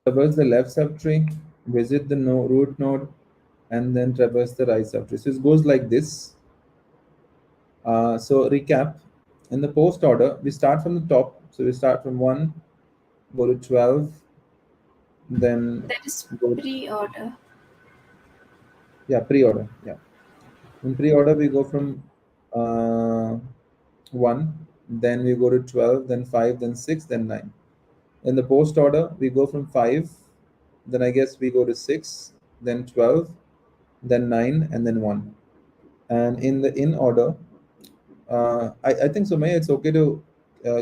Traverse the left subtree, visit the root node, and then traverse the right subtree. So it goes like this. So recap, in the post order, we start from the top. So we start from 1, go to 12, then That is go, pre-order. yeah, pre-order. Yeah. In pre-order, we go from uh, 1, then we go to 12, then 5, then 6, then 9. In the post order, we go from 5, then I guess we go to 6, then 12, then 9, and then 1. And in the in order, I think Sumaya, it's okay to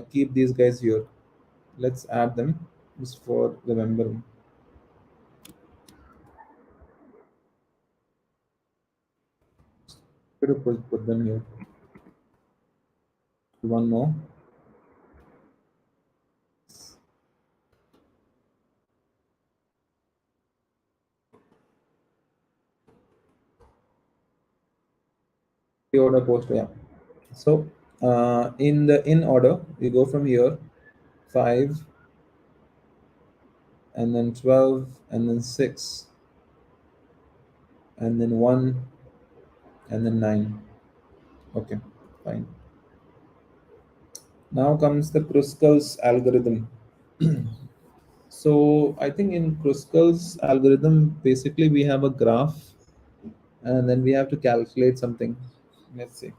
keep these guys here. Let's add them just for remembering. Could have put them here. One more. Pre-order post, yeah. So in the in order, we go from here 5, and then 12, and then 6, and then 1, and then 9. Okay, fine. Now comes the Kruskal's algorithm. So I think in Kruskal's algorithm, basically we have a graph, and then we have to calculate something. Let's see.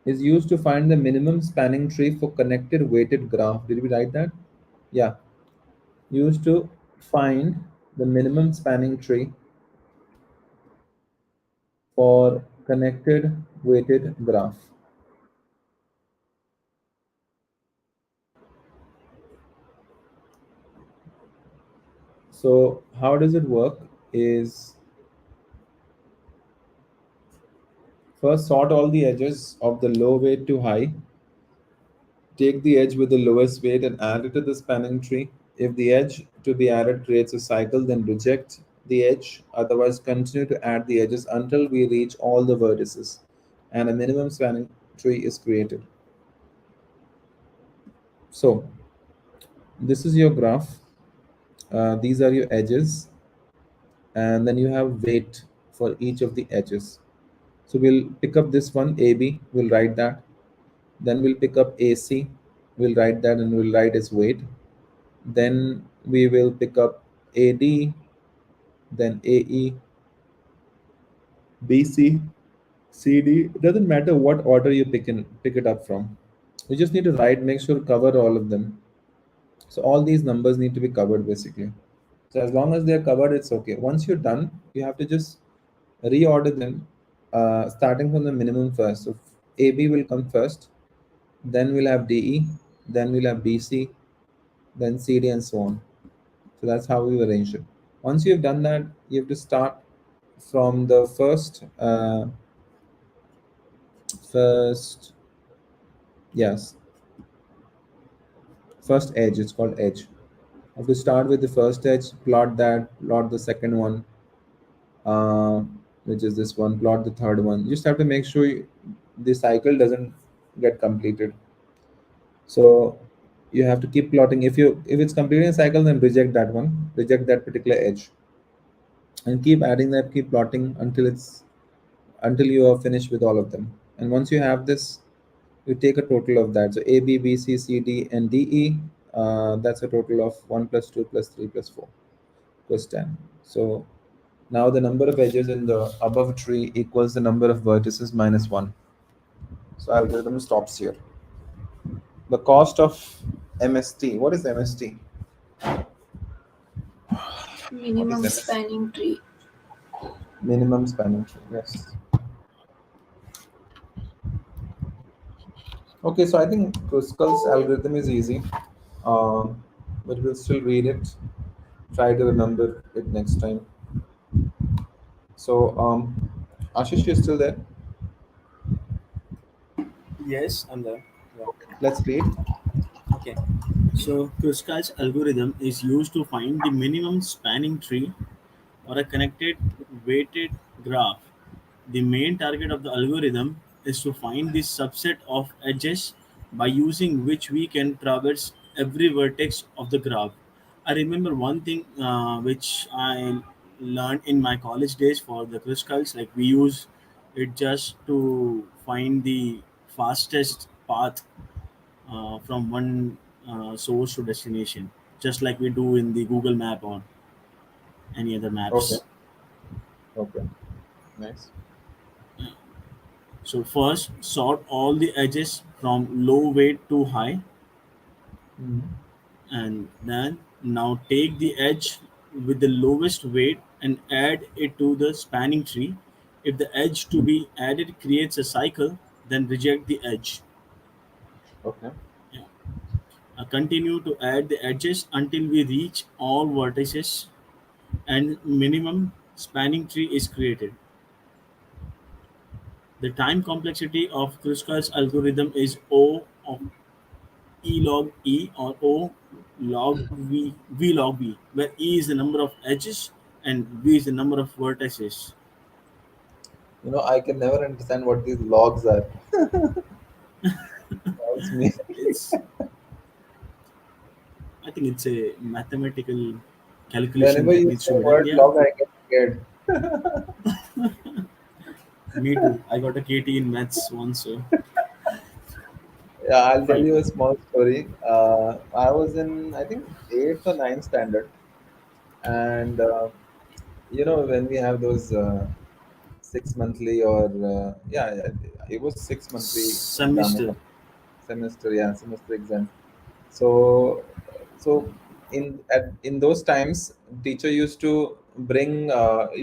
is used to find the minimum spanning tree for connected weighted graph. Did we write that? Yeah. Used to find the minimum spanning tree for connected weighted graph. So how does it work is first sort all the edges of the low weight to high. Take the edge with the lowest weight and add it to the spanning tree. If the edge to be added creates a cycle, then reject the edge. Otherwise, continue to add the edges until we reach all the vertices and a minimum spanning tree is created. So, this is your graph. These are your edges, and then you have weight for each of the edges. So, we'll pick up this one, AB, we'll write that. Then we'll pick up AC, we'll write that and we'll write its weight. Then we will pick up AD, then AE, BC, CD. It doesn't matter what order you pick it up from. You just need to write, make sure cover all of them. So all these numbers need to be covered basically. So as long as they're covered, it's okay. Once you're done, you have to just reorder them, starting from the minimum first. So AB will come first, then we'll have DE, then we'll have BC, then CD, and so on. So that's how we arrange it. Once you've done that, you have to start from the first, yes, first edge. It's called edge. You have to start with the first edge, plot that, plot the second one, uh, which is this one, plot the third one. You just have to make sure the cycle doesn't get completed. So you have to keep plotting. If it's completing a cycle, then reject that one, reject that particular edge, and keep adding that, keep plotting until you are finished with all of them. And once you have this, you take a total of that. So A, B, B, C, C, D, and D, E. That's a total of 1 plus 2 plus 3 plus 4 plus 10. So now the number of edges in the above tree equals the number of vertices minus 1. So algorithm stops here. The cost of MST. What is MST? What is Minimum MST? spanning tree. Minimum spanning tree. Yes. Okay, so I think Kruskal's algorithm is easy, but we'll still read it. Try to remember it next time. So, Ashish, you still there? Yes, I'm there. Yeah. Let's read. Okay. So Kruskal's algorithm is used to find the minimum spanning tree or a connected weighted graph. The main target of the algorithm is to find the subset of edges by using which we can traverse every vertex of the graph. I remember one thing which I learned in my college days for the Kruskal's, like we use it just to find the fastest path from one source to destination, just like we do in the Google Map or any other Okay. maps. Okay. Nice. So first, sort all the edges from low weight to high, Mhm. and then now take the edge with the lowest weight and add it to the spanning tree. If the edge to be added creates a cycle, then reject the edge. Okay. Yeah. Continue to add the edges until we reach all vertices and minimum spanning tree is created. The time complexity of Kruskal's algorithm is O of E log E or O log V log V, where E is the number of edges and V is the number of vertices. I can never understand what these logs are. Logs mean. It's I think it's a mathematical calculation Whenever that you needs say to be done. word Yeah, log, I get scared. me too. I got a KT in maths once, so Yeah, I'll tell fine. you a small story. I was in, I think, eighth or ninth standard, and when we have those six monthly or yeah, it was 6 monthly exam Semester. semester, yeah, semester exam. So so in those times, teacher used to bring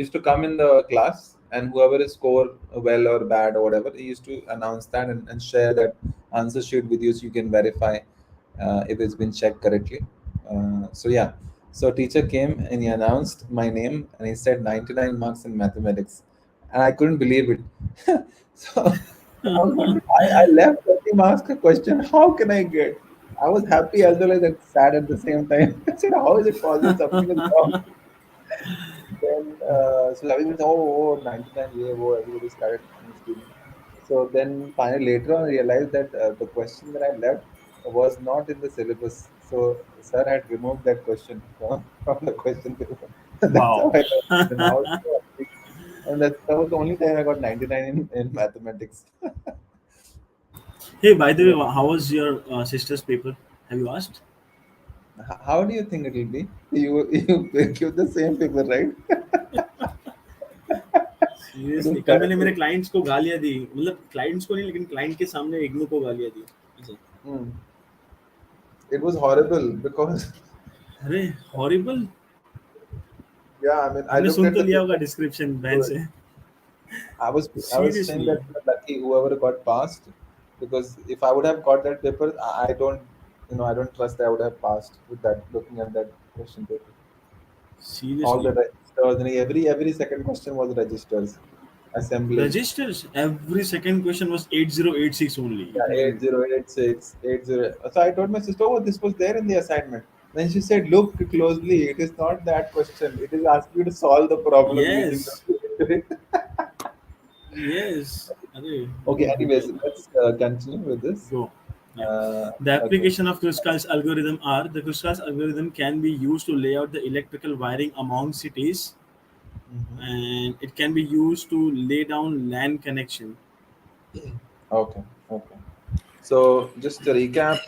used to come in the class, and whoever is score well or bad or whatever, he used to announce that, and share that answer sheet with you so you can verify if it's been checked correctly. So yeah, so teacher came and he announced my name and he said 99 marks in mathematics, and I couldn't believe it. So I was wondering, I left 30 marks a question. How can I get? I was happy as well as sad at the same time. I said, how is it possible? Something is wrong. Then, so everyone said, oh, 99, yeah, oh, everybody started screaming. So then finally later on I realized that the question that I left was not in the syllabus. So sir had removed that question from the question paper. That's how Wow. I got. And now, and that was the only time I got 99 in mathematics. Hey, by the Yeah. way, how was your sister's paper? Have you asked? How do you think it will be? You give the same paper, right? It was seriously कल मैंने मेरे correct. Clients को गालियां दी, मतलब clients को नहीं लेकिन client के सामने इग्नू को गालियां दी ऐसे। Hmm. It was horrible because अरे horrible. yeah, I mean, I आपने looked सुन at तो the लिया paper. होगा डिस्क्रिप्शन बहन से। I was saying seriously. that we were lucky whoever got passed, because if I would have got that paper, I don't, I don't trust that I would have passed with that. Looking at that question paper, all the seriously. registers, and every second question was registers, assembly. Registers, every second question was 8086 only, you can Yeah, believe. 8086, 80. So I told my sister, oh, this was there in the assignment. Then she said, look closely. It is not that question. It is asking you to solve the problem using Yes, the. yes, अरे Okay, बहुत anyways, brutal था। let's continue with this. Go. Yeah. The Okay. application of Kruskal's algorithm are the Kruskal's algorithm can be used to lay out the electrical wiring among cities, Mhm. and it can be used to lay down LAN connection. Okay. Okay. So just to recap,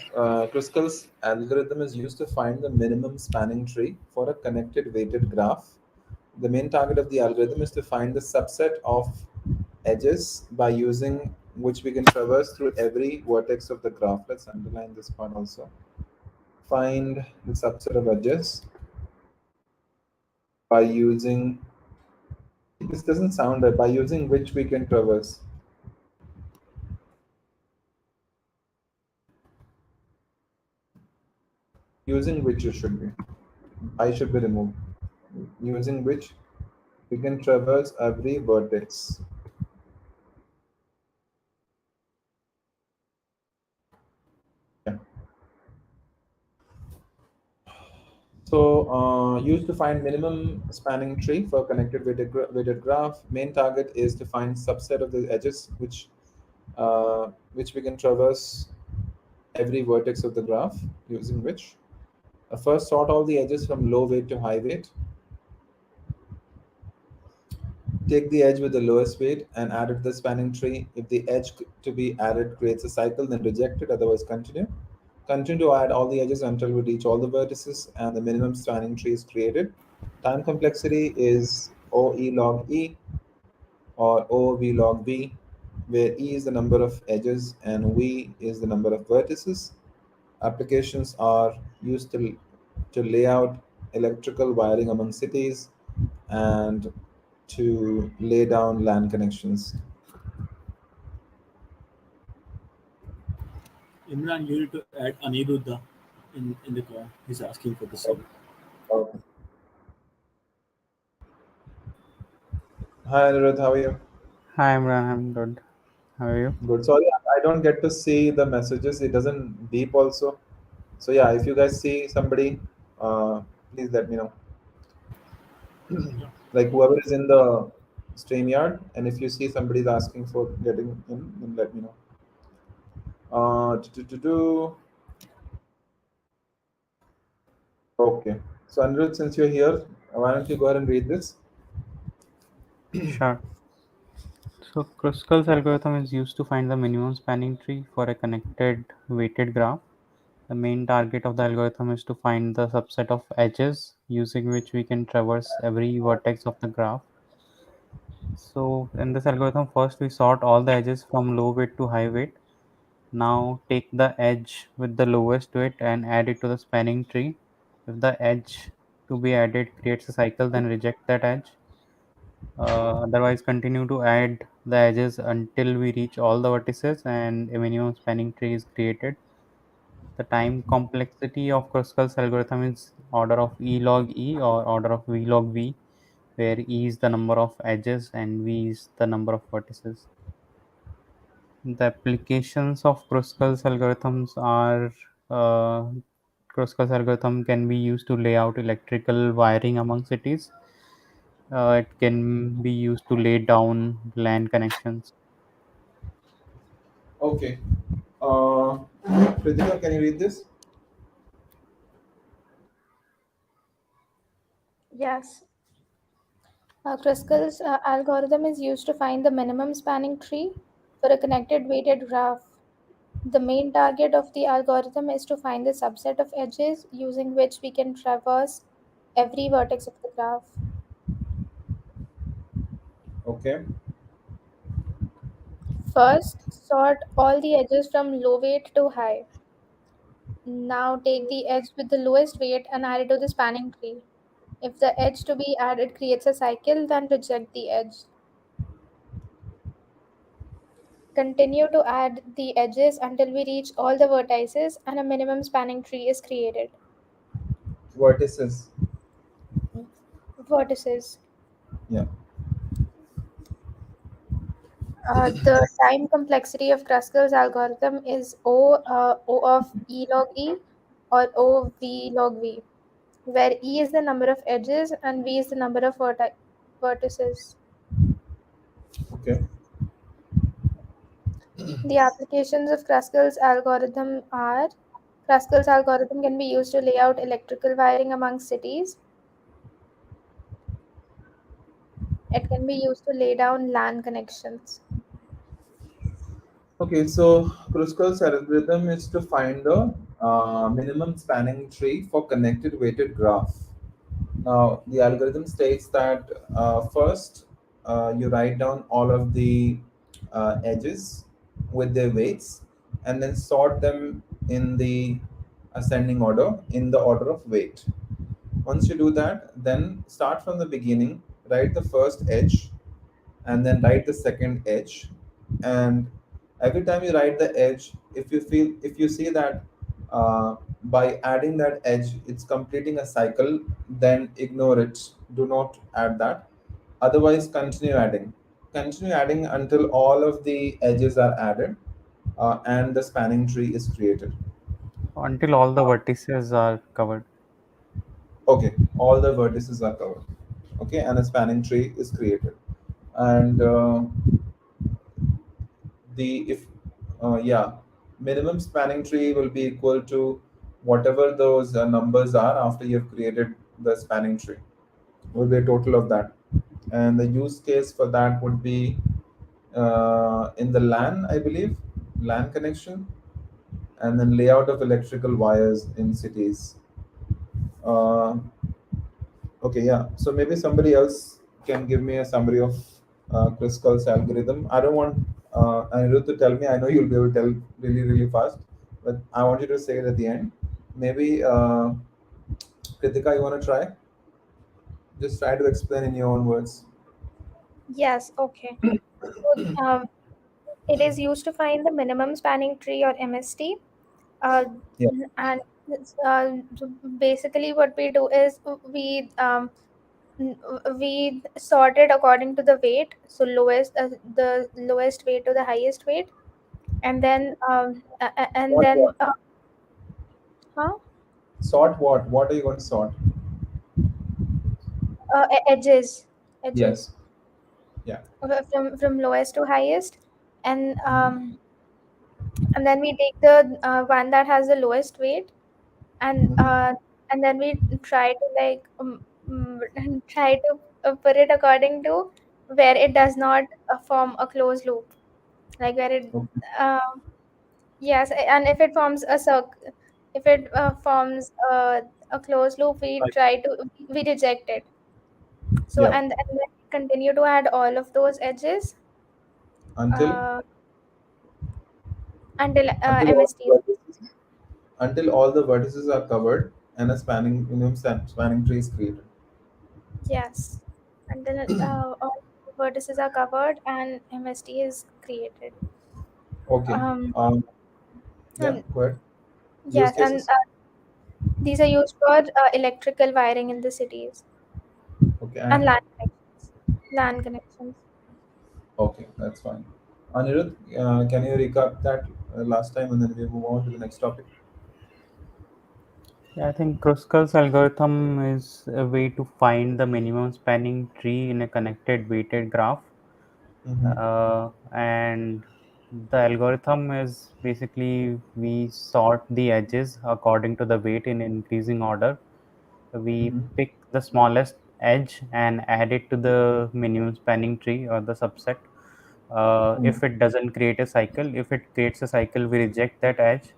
Kruskal's algorithm is used to find the minimum spanning tree for a connected weighted graph. The main target of the algorithm is to find the subset of edges by using which we can traverse through every vertex of the graph. Let's underline this part also. Find the subset of edges by using, this doesn't sound right, by using which we can traverse. Using which it should be. I should be removed. Using which we can traverse every vertex. Yeah. So, used to find minimum spanning tree for connected weighted graph. Main target is to find subset of the edges which we can traverse every vertex of the graph, using which first sort all the edges from low weight to high weight. Take the edge with the lowest weight and add it to the spanning tree. If the edge to be added creates a cycle, then reject it, otherwise continue. Continue to add all the edges until we reach all the vertices and the minimum spanning tree is created. Time complexity is OE log E or OV log V, where E is the number of edges and V is the number of vertices. Applications are used to lay out electrical wiring among cities and to lay down LAN connections. Imran, you need to add Aniruddha in the call. He's asking for the same. Okay. Hi, Anirudh, how are you? Hi Imran, I'm good. How are you? Good. Sorry, I don't get to see the messages. It doesn't beep also. So yeah, if you guys see somebody, please let me know. Yeah. Like whoever is in the stream yard, and if you see somebody's asking for getting in, then let me know. Do, do, do, do. Okay. So Anirudh, since you're here, why don't you go ahead and read this? Sure. So Kruskal's algorithm is used to find the minimum spanning tree for a connected weighted graph. The main target of the algorithm is to find the subset of edges using which we can traverse every vertex of the graph. So in this algorithm, first we sort all the edges from low weight to high weight. Now take the edge with the lowest weight and add it to the spanning tree. If the edge to be added creates a cycle, then reject that edge. Otherwise, continue to add the edges until we reach all the vertices and a minimum spanning tree is created. The time complexity of Kruskal's algorithm is order of E log E or order of V log V, where E is the number of edges and V is the number of vertices. The applications of Kruskal's algorithms are Kruskal's algorithm can be used to lay out electrical wiring among cities. It can be used to lay down land connections. Okay. Kritika, can you read this? Yes. Kruskal's algorithm is used to find the minimum spanning tree for a connected weighted graph. The main target of the algorithm is to find the subset of edges using which we can traverse every vertex of the graph. Okay. First, sort all the edges from low weight to high. Now take the edge with the lowest weight and add it to the spanning tree. If the edge to be added creates a cycle, then reject the edge. Continue to add the edges until we reach all the vertices and a minimum spanning tree is created. Vertices. Vertices. Yeah. The time complexity of Kruskal's algorithm is O of E log E or O V log V, where E is the number of edges and V is the number of vertices. Okay. The applications of Kruskal's algorithm are Kruskal's algorithm can be used to lay out electrical wiring among cities. It can be used to lay down LAN connections. Okay, so Kruskal's algorithm is to find the minimum spanning tree for connected weighted graph. Now, the algorithm states that first you write down all of the edges with their weights and then sort them in the ascending order in the order of weight. Once you do that, then start from the beginning, write the first edge and then write the second edge. And every time you write the edge, if you see that by adding that edge it's completing a cycle, then ignore it, do not add that. Otherwise, continue adding until all of the edges are added, and the spanning tree is created. Until all the vertices are covered. Okay, all the vertices are covered. Okay, and a spanning tree is created. And the if yeah, minimum spanning tree will be equal to whatever those numbers are after you've created the spanning tree, will be a total of that. And the use case for that would be in the LAN, I believe, LAN connection, and then layout of electrical wires in cities. uh, Okay, yeah. So maybe somebody else can give me a summary of Kruskal algorithm. I don't want Anirudh to tell me. I know you'll be able to tell really, really fast, but I want you to say it at the end. Maybe Kritika, you want to try? Just try to explain in your own words. Yes, okay. So, it is used to find the minimum spanning tree or MST. Uh, Yeah. and so basically, what we do is we sort it according to the weight. So the lowest weight to the highest weight, and then Sort what? huh? Sort what? What are you going to sort? Edges, edges Yes. Yeah. from lowest to highest, and and then we take the one that has the lowest weight, and Mhm. then we try to try to put it according to where it does not form a closed loop, like where it Okay. uh, yes, and if it forms a circle, if it forms a closed loop, we Right. try to we reject it. So Yeah. and then we continue to add all of those edges until uh, until until all MST the is. vertices, until all the vertices are covered and a spanning tree is created. Yes, until all vertices are covered and MST is created. Okay. Um, Yeah. and Go ahead. Use yes, and cases. these are used for electrical wiring in the cities Okay. and And LAN connections. okay, that's fine. Anirudh, can you recap that last time and then we move on to the next topic? Yeah, I think Kruskal's algorithm is a way to find the minimum spanning tree in a connected weighted graph. Mm-hmm. And the algorithm is basically we sort the edges according to the weight in increasing order. We Mm-hmm. pick the smallest edge and add it to the minimum spanning tree or the subset. If it doesn't create a cycle, if it creates a cycle, we reject that edge,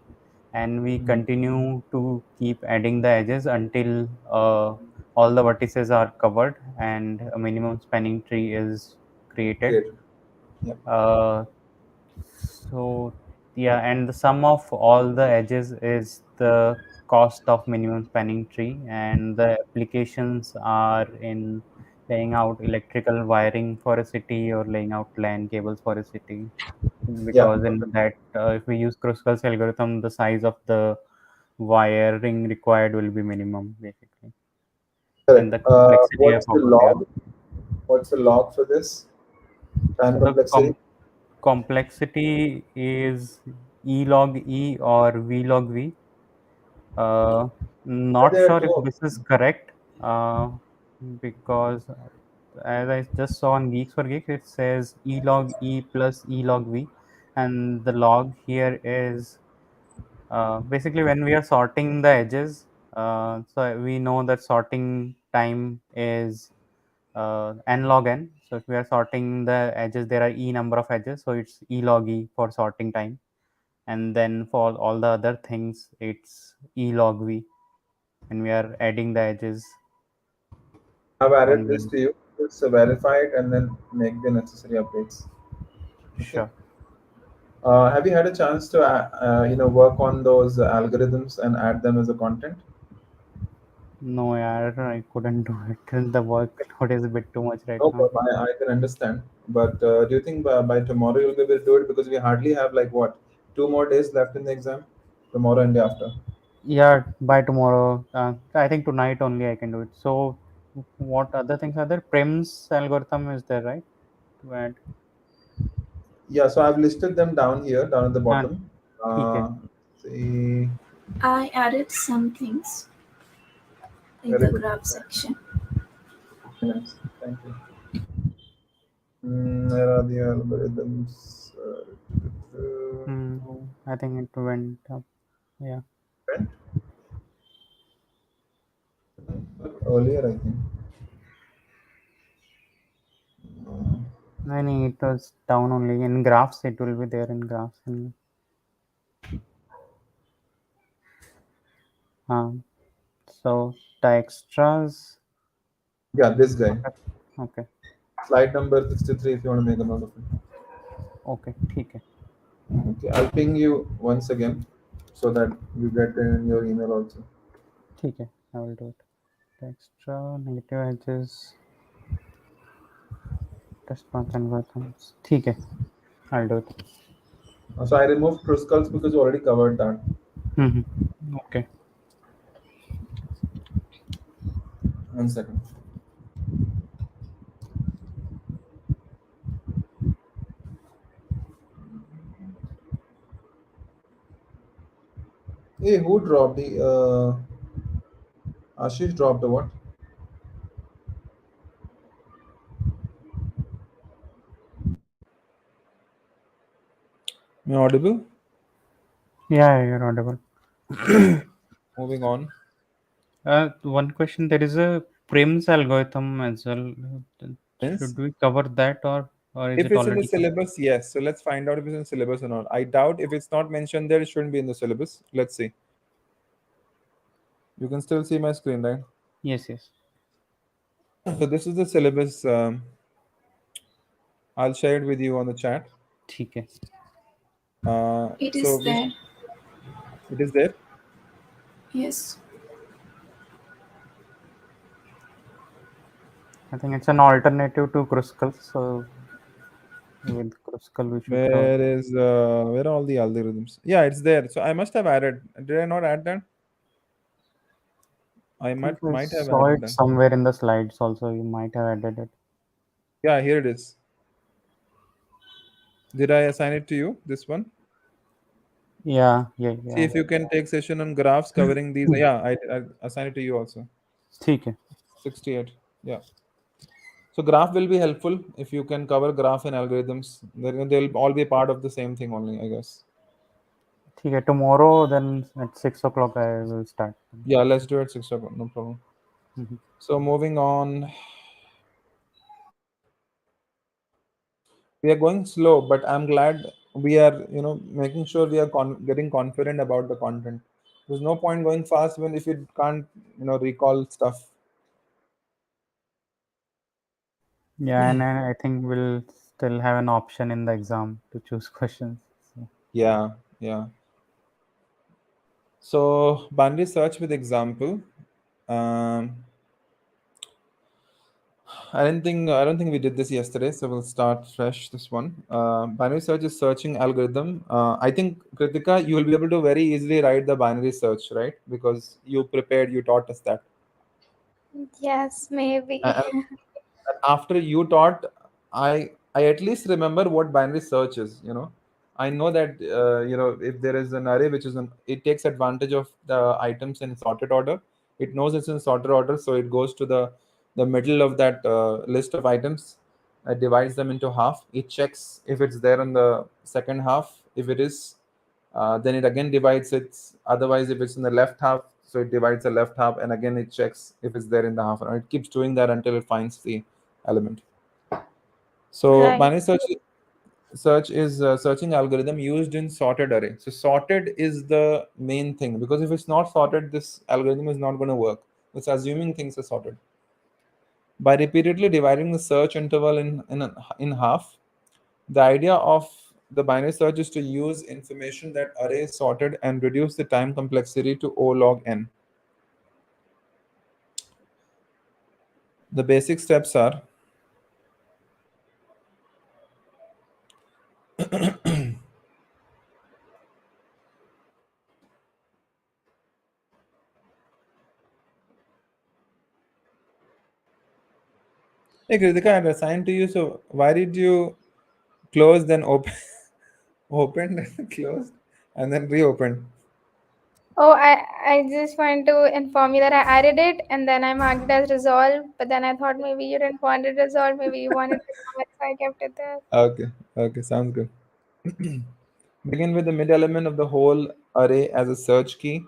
and we Mm-hmm. continue to keep adding the edges until all the vertices are covered and a minimum spanning tree is created. Great. Yeah. Uh, so yeah, and the sum of all the edges is the cost of minimum spanning tree, and the applications are in laying out electrical wiring for a city or laying out LAN cables for a city. Yeah. Because in that, if we use Kruskal's algorithm, the size of the wiring required will be minimum basically, and Correct. the complexity What's of the property. log? What's the log for this time So the complexity? complexity is E log E or V log V. Uh, Not There are sure if two. this is correct, because as I just saw on Geeks for Geeks, it says E log E plus E log V, and the log here is basically when we are sorting the edges. So we know that sorting time is n log n. So if we are sorting the edges, there are e number of edges, so it's e log e for sorting time, and then for all the other things, it's e log v, and we are adding the edges, I've added and this then to you. Just verify it and then make the necessary updates. Okay. sure. Have you had a chance to work on those algorithms and add them as a content? No, yeah, I couldn't do it. The workload is a bit too much right No now. problem. I can understand. But do you think by tomorrow you'll be able to do it? Because we hardly have like what, 2 more days left in the exam? Tomorrow and day after. Yeah, by tomorrow. I think tonight only I can do it. So, what other things are there? Prim's algorithm is there, right? To add. Yeah, so I've listed them down here, down at the हाँ bottom. ठीक है. See, I added some things in very the good. graph section. Nice. Thank you. Where are the algorithms? No, I think it went up. Yeah. Went earlier, I think. Uh, I think it was down only in graphs. It will be there in graphs. And, so the extras. yeah, this guy. Okay. Okay. Slide number 63 if you want to make a note of it. Okay. ठीक है. Okay, I'll ping you once again so that you get it in your email also. ठीक है. I will do it. The extra negative edges. Response algorithms. ठीक है. I'll do it. So I removed Kruskal's because you already covered that. Okay. 1 second. Hey, who dropped the Ashish dropped the what? Am I audible? Yeah, you're audible. Moving on. One question: there is a Prim's algorithm as well. Means Should we cover that, or is if it it's in the already covered? syllabus, yes. So let's find out if it's in the syllabus or not. I doubt if it's not mentioned there, it shouldn't be in the syllabus. Let's see. You can still see my screen, right? Yes. Yes. So this is the syllabus. I'll share it with you on the chat. ठीक है. It So is there. it is there. Yes. I think it's an alternative to Kruskal, so with Kruskal we should cover. Where are all the algorithms? Yeah, it's there. So I must have added. Did I not add that? I I think I might have saw added it that. somewhere in the slides also. You might have added it. Yeah, here it is. Did I assign it to you? This one. Yeah, yeah, See yeah. if you can take session on graphs covering these. Yeah, I assign it to you also. ठीक है. 68. Yeah. So graph will be helpful if you can cover graph and algorithms. They'll all be part of the same thing only, I guess. ठीक है. Tomorrow then at 6 o'clock I will start. Yeah, let's do it 6 o'clock. No problem. Mhm. So moving on, we are going slow, but I'm glad we are, making sure we are getting confident about the content. There's no point going fast when if you can't, recall stuff. Yeah, and I think we'll still have an option in the exam to choose questions. So, Yeah, yeah. So binary search with example. Um, I don't think we did this yesterday, so we'll start fresh this one. Binary search is searching algorithm. I think Kritika, you will be able to very easily write the binary search, right? Because you taught us that. Yes, maybe. And after you taught, I at least remember what binary search is. I know that if there is an array which it takes advantage of the items in sorted order. It knows it's in sorted order, so it goes to the middle of that list of items. It divides them into half. It checks if it's there in the second half. If it is, then it again divides it. Otherwise, if it's in the left half, so it divides the left half, and again it checks if it's there in the half. And it keeps doing that until it finds the element. So Right. binary search is a searching algorithm used in sorted array. So sorted is the main thing, because if it's not sorted, this algorithm is not going to work. It's assuming things are sorted. By repeatedly dividing the search interval in half, the idea of the binary search is to use information that array is sorted and reduce the time complexity to O log n. The basic steps are: hey Kritika, I assigned to you, so why did you close then open? Opened and closed and then reopened? Oh, I just want to inform you that I added it and then I marked it as resolved, but then I thought maybe you didn't want it resolved, maybe you wanted it commit, so I kept it there. Okay, okay, sounds good. Begin with the mid element of the whole array as a search key.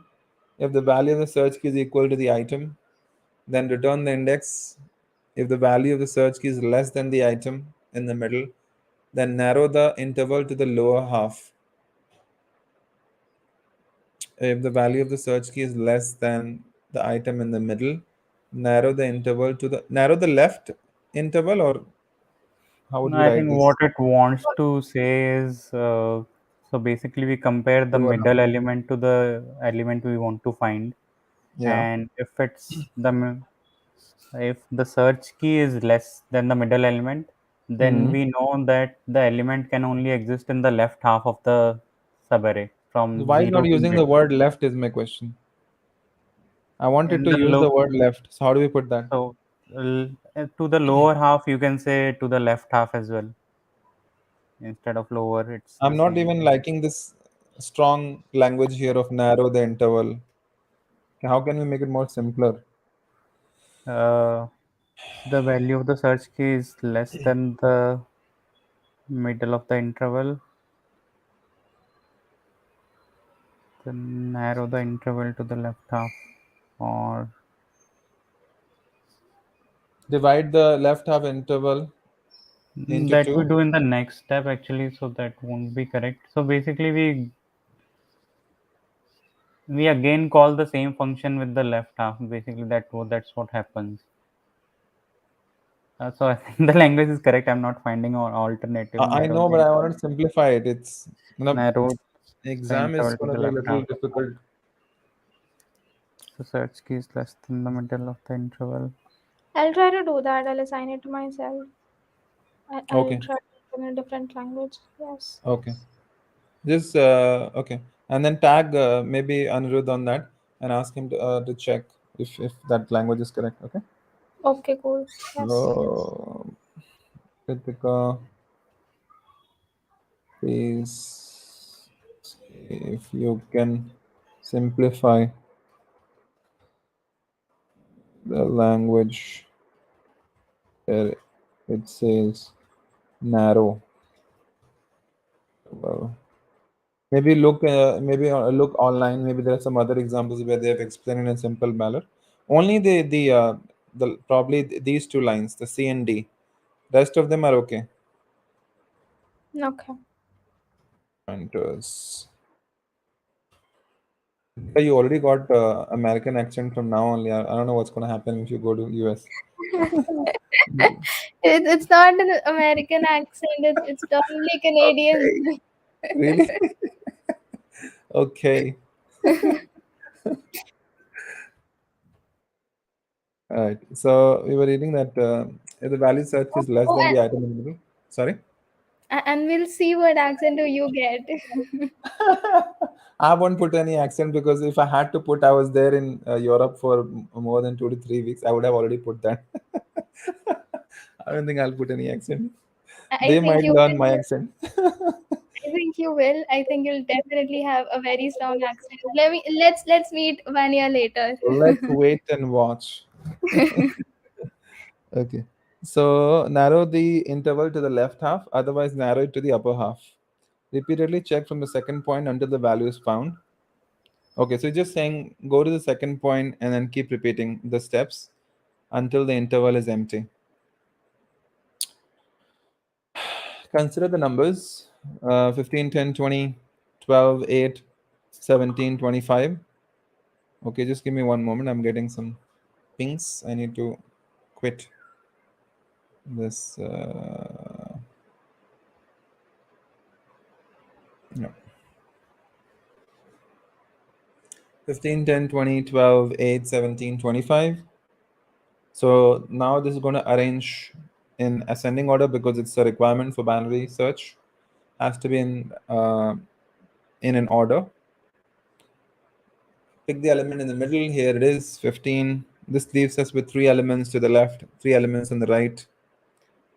If the value of the search key is equal to the item, then return the index. If the value of the search key is less than the item in the middle, then narrow the interval to the lower half. If the value of the search key is less than the item in the middle, narrow the left interval, or how would no, we I write think this? what it wants to say is so basically we compare the Lower half. middle element to the element we want to find, Yeah. and if the search key is less than the middle element, then Hmm. we know that the element can only exist in the left half of the subarray from Why is 0 not to using mid. the word left is my question. I wanted In to the use the low, word left. So how do we put that? so to the lower half, you can say to the left half as well. Instead of lower, it's the I'm not same. even liking this strong language here of narrow the interval. How can we make it more simpler? Uh, the value of the search key is less than the middle of the interval, then narrow the interval to the left half, or Divide the left half interval into that we two. do in the next step actually, so that won't be correct. So basically, we again call the same function with the left half. Basically, that's what happens. So I think the language is correct. I'm not finding an alternative. I Narrow know, the but I wanted to simplify it. It's narrow the exam is interval to gonna the be a left little half. difficult. So search key is less than the middle of the interval. I'll try to do that. I'll assign it to myself. I'll Okay, try it in a different language. Yes. okay. Just okay, and then tag maybe Anirudh on that and ask him to check if that language is correct. Okay. Okay, cool. Yes. So, Kritika, please, if you can simplify the language where it says narrow. Well, maybe look online. Maybe there are some other examples where they have explained in a simple manner. Only the probably these two lines, the C and D. Rest of them are okay. Okay. Pointers. You already got American accent from now only. I don't know what's gonna happen if you go to US. It's not an American accent. It's totally Canadian. Okay, really? Okay. All right. So we were reading that if the value search is less Oh, than the item in the middle. Sorry. and we'll see what accent do you get. I won't put any accent because if I had to put, I was there in Europe for more than 2 to 3 weeks. I would have already put that. I don't think I'll put any accent. I They think might you learn will. my accent. I think you will. I think you'll definitely have a very strong accent. Let's meet 1 year later. Let's wait and watch. Okay. So narrow the interval to the left half, otherwise narrow it to the upper half. Repeatedly check from the second point until the value is found. Okay, so just saying go to the second point and then keep repeating the steps until the interval is empty. Consider the numbers 15, 10, 20, 12, 8, 17, 25. Okay, just give me one moment. I'm getting some pings. I need to quit this. No. 15, 10, 20, 12, 8, 17, 25. So now this is going to arrange in ascending order because it's a requirement for binary search. Has to be in an order. Pick the element in the middle. Here it is, 15. This leaves us with 3 elements to the left, 3 elements on the right.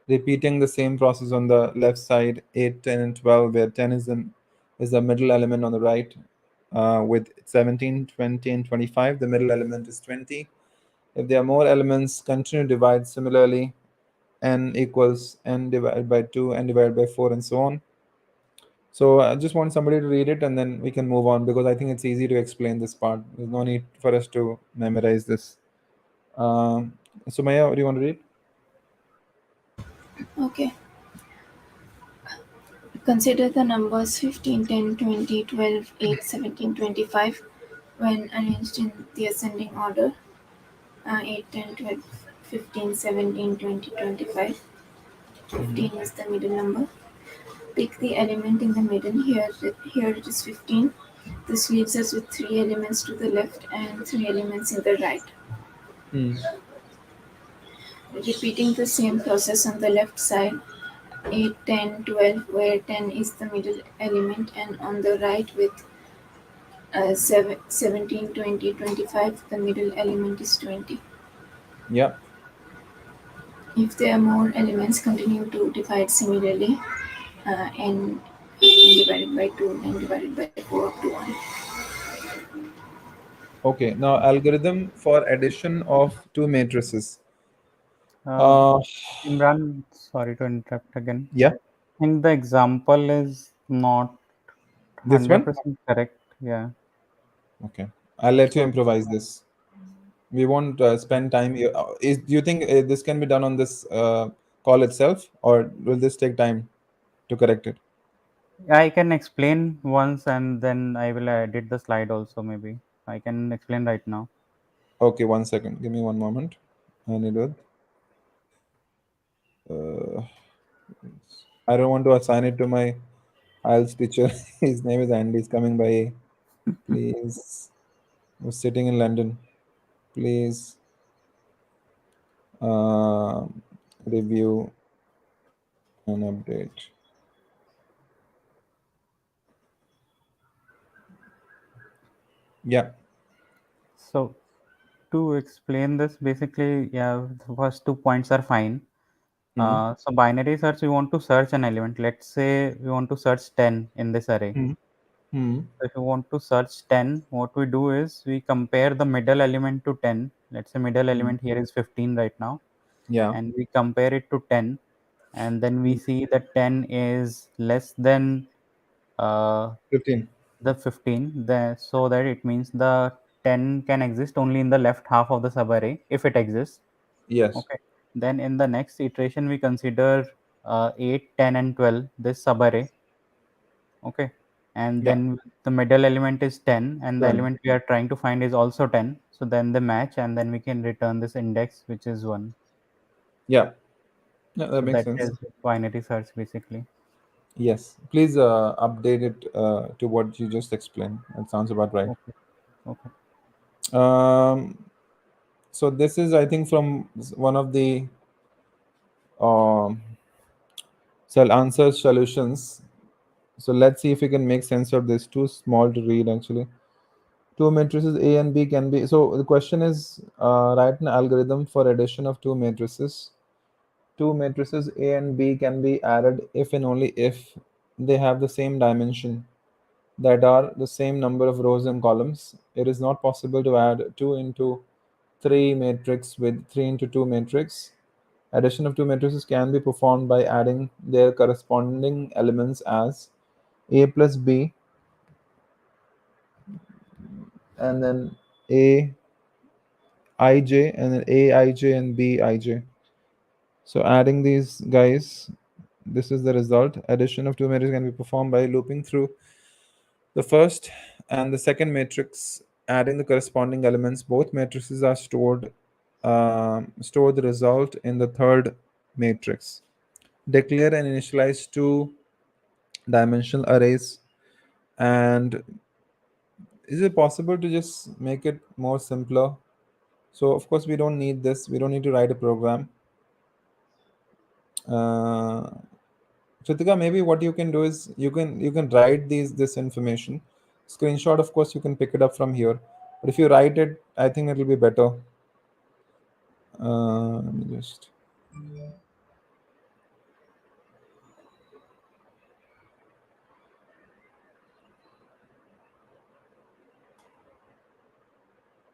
Repeating the same process on the left side, 8, 10, and 12, where 10 is the middle element on the right. With 17, 20, and 25, the middle element is 20. If there are more elements, continue to divide similarly. N equals n divided by 2, n divided by 4, and so on. So I just want somebody to read it and then we can move on because I think it's easy to explain this part. There's no need for us to memorize this. Sumaya, what do you want to read? Okay. Consider the numbers 15, 10, 20, 12, 8, 17, 25 when arranged in the ascending order. 8, 10, 12, 15, 17, 20, 25. Mhm. 15 is the middle number. Pick the element in the middle. Here it is 15. This leaves us with 3 elements to the left and 3 elements in the right. Hmm. Repeating the same process on the left side, 8, 10, 12, where 10 is the middle element, and on the right with 17, 20, 25, the middle element is 20. Yeah. If there are more elements, continue to divide similarly, n divided by 2, n divided by 4 up to 1. Okay. Now algorithm for addition of two matrices. Uh, Uh, Imran, sorry to interrupt again. yeah. I think the example is not This one. 100% correct. Yeah. Okay. I'll let you So improvise this. We won't spend time here. Do you think this can be done on this call itself, or will this take time to correct it? I can explain once and then I will edit the slide also maybe. I can explain right now. Okay, 1 second. Give me one moment. I need it. Uh, I don't want to assign it to my IELTS teacher. His name is Andy. He's coming by A. Please. Was sitting in London. Please uh, review and update. Yeah. So to explain this, basically, yeah, the first 2 points are fine. Hmm. So binary search, we want to search an element. Let's say we want to search 10 in this array. Hmm. Hmm. So if you want to search 10, what we do is we compare the middle element to 10. Let's say middle Hmm. element here is 15 right now, Yeah. and we compare it to 10, and then we Hmm. see that 10 is less than uh, 15. the 15, so that it means the 10 can exist only in the left half of the subarray if it exists. Yes. Okay. Then in the next iteration, we consider 8, 10, and 12, this subarray. Okay. And Yeah. then the middle element is 10, and the 10. element we are trying to find is also 10. So then they match, and then we can return this index, which is 1. Yeah. Yeah, that So makes that sense. is binary search basically. Yes. Please update it to what you just explained. That sounds about right. Okay. Okay. Um, so this is, I think, from one of the um, cell answer solutions. So let's see if we can make sense of this. Too small to read actually. Two matrices A and B can be. So the question is, write an algorithm for addition of two matrices. Two matrices A and B can be added if and only if they have the same dimension, that are the same number of rows and columns. It is not possible to add 2 into 3 matrix with 3 into 2 matrix. Addition of two matrices can be performed by adding their corresponding elements as A plus B and then A ij and then Aij and Bij. So adding these guys, this is the result. Addition of two matrices can be performed by looping through the first and the second matrix, adding the corresponding elements. Both matrices are stored. Store the result in the third matrix. Declare and initialize two dimensional arrays. And is it possible to just make it more simpler? So of course we don't need this. We don't need to write a program. Uh, Kritika, maybe what you can do is you can write this information. Screenshot, of course, you can pick it up from here. But if you write it, I think it'll be better. Let me just.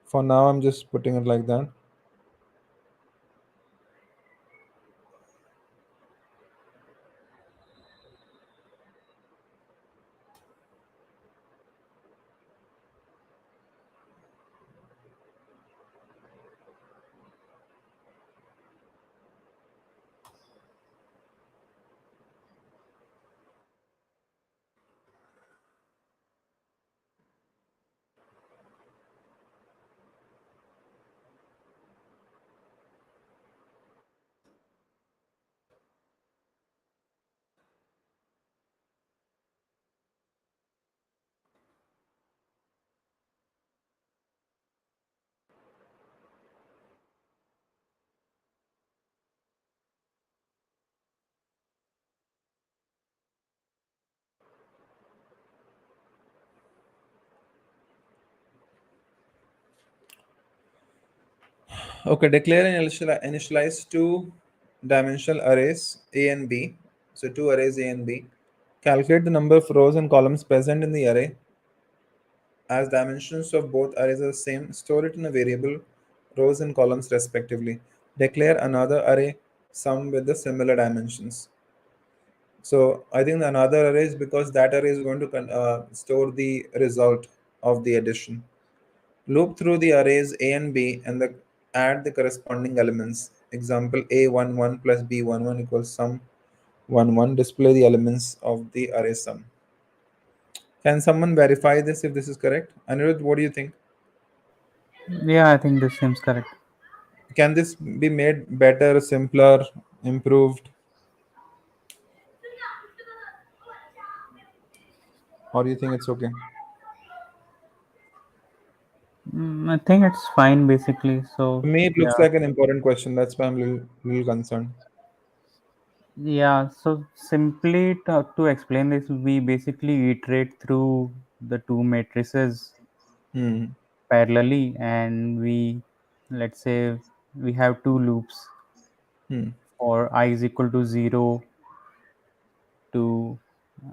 For now, I'm just putting it like that. Okay, declare and initialize two dimensional arrays A and B. So two arrays A and B. Calculate the number of rows and columns present in the array. As dimensions of both arrays are the same, store it in a variable rows and columns respectively. Declare another array sum with the similar dimensions. So I think another array is because that array is going to store the result of the addition. Loop through the arrays A and B and add the corresponding elements. Example A11 plus B11 equals sum 11. Display the elements of the array sum. Can someone verify this if this is correct? Anirudh, what do you think? Yeah, I think this seems correct. Can this be made better, simpler? improved, or do you think it's okay? I think it's fine basically. To So me, it looks yeah, like an important question. That's why I'm little concerned. yeah. So simply to explain this, we basically iterate through the two matrices Hmm. parallelly, and we, let's say, we have two loops Hmm. for I is equal to 0 to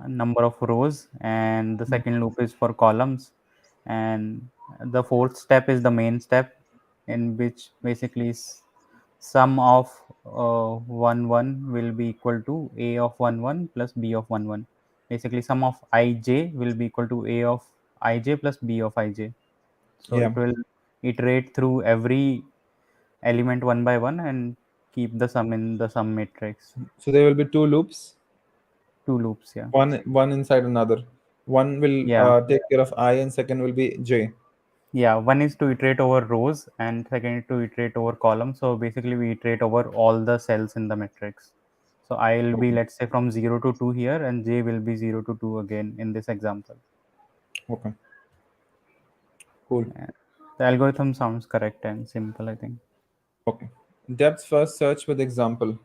number of rows, and the Hmm. second loop is for columns, and the fourth step is the main step, in which basically sum of 1 1 will be equal to a of 1 1 plus b of 1 1. Basically sum of ij will be equal to a of ij plus b of ij. So Yeah. it will iterate through every element one by one and keep the sum in the sum matrix. So there will be two loops, Two loops, yeah. one inside another. One will Yeah. take care of I, and second will be J. Yeah, one is to iterate over rows and second is to iterate over columns. So basically we iterate over all the cells in the matrix. So I will be, Okay. let's say, from 0 to 2 here, and j will be 0 to 2 again in this example. Okay. Cool. Yeah. The algorithm sounds correct and simple, I think. Okay. Depth first search with example.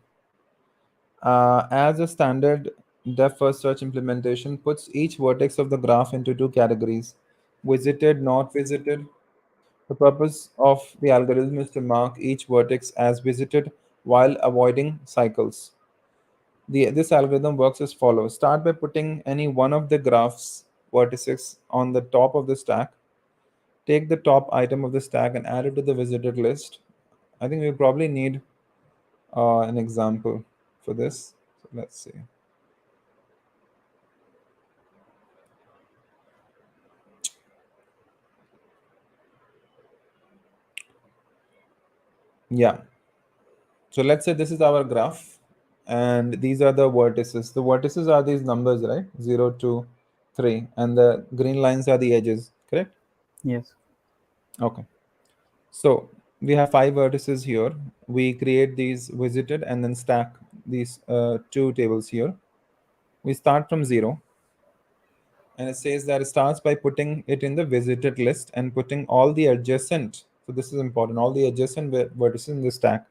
As a standard, depth first search implementation puts each vertex of the graph into two categories: visited, not visited. The purpose of the algorithm is to mark each vertex as visited while avoiding cycles. This algorithm works as follows. Start by putting any one of the graph's vertices on the top of the stack. Take the top item of the stack and add it to the visited list. I think we probably need an example for this. So let's see. Yeah. So let's say this is our graph, and these are the vertices. The vertices are these numbers, right? 0, 2, 3, and the green lines are the edges, correct? Yes. Okay. So we have five vertices here. We create these visited and then stack these two tables here. We start from 0, and it says that it starts by putting it in the visited list and putting all the adjacent. So this is important. All the adjacent vertices in the stack.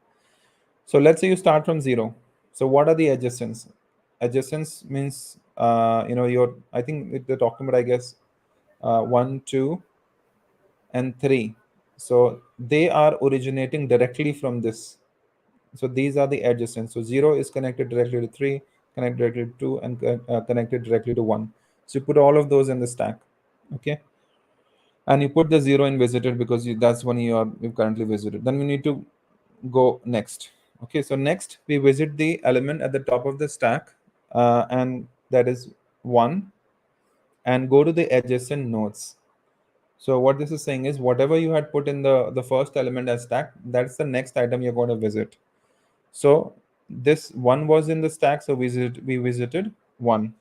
So let's say you start from 0. So what are the adjacents? Adjacents means your, I think they're talking about, I guess, 1, 2, and 3. So they are originating directly from this. So these are the adjacents. So 0 is connected directly to 3, connected directly to 2, and connected directly to 1. So you put all of those in the stack. Okay. And you put the 0 in visited because that's one you've currently visited. Then we need to go next. Okay, so next we visit the element at the top of the stack, and that is 1, and go to the adjacent nodes. So what this is saying is whatever you had put in the first element as stack, that's the next item you're going to visit. So this 1 was in the stack, so we visited 1,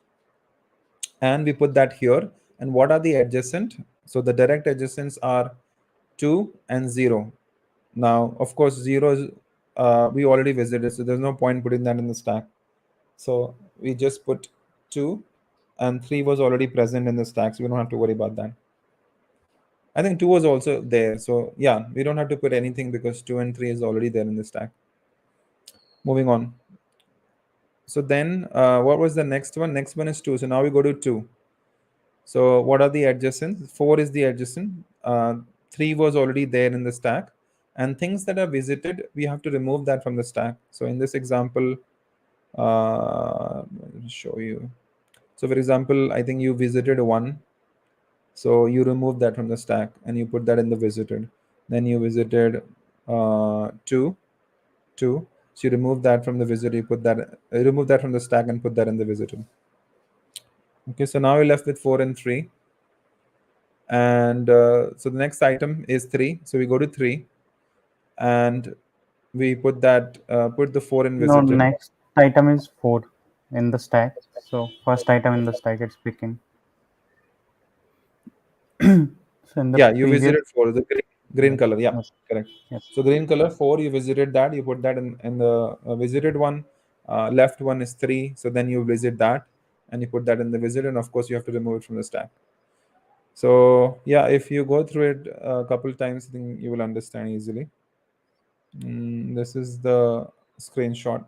and we put that here. And what are the adjacent? So the direct adjacents are 2 and 0. Now of course 0 is we already visited, so there's no point putting that in the stack. So we just put 2, and 3 was already present in the stack, so we don't have to worry about that. I think 2 was also there, so yeah, we don't have to put anything because 2 and 3 is already there in the stack. Moving on. So then what was the next one? Next one is 2. So now we go to 2. So what are the adjacents? 4 is the adjacent. 3 was already there in the stack. And things that are visited, we have to remove that from the stack. So in this example, I'll show you. So for example, I think you visited 1. So you remove that from the stack and you put that in the visited. Then you visited 2, 2. So you remove that from the visited, you put that, remove that from the stack and put that in the visited. Okay, so now we're left with 4 and 3. And so the next item is 3. So we go to 3 and we put that, put the 4 in No, visited. next item is 4 in the stack. So first item in the stack it's picking. So in the Yeah, you previous, visited 4. The green Green Yes. color, yeah, Yes. correct. Yep. So green color 4, you visited that, you put that in the visited one. Left one is 3, so then you visit that and you put that in the visit, and of course you have to remove it from the stack. So yeah, if you go through it a couple times, I think you will understand easily. This is the screenshot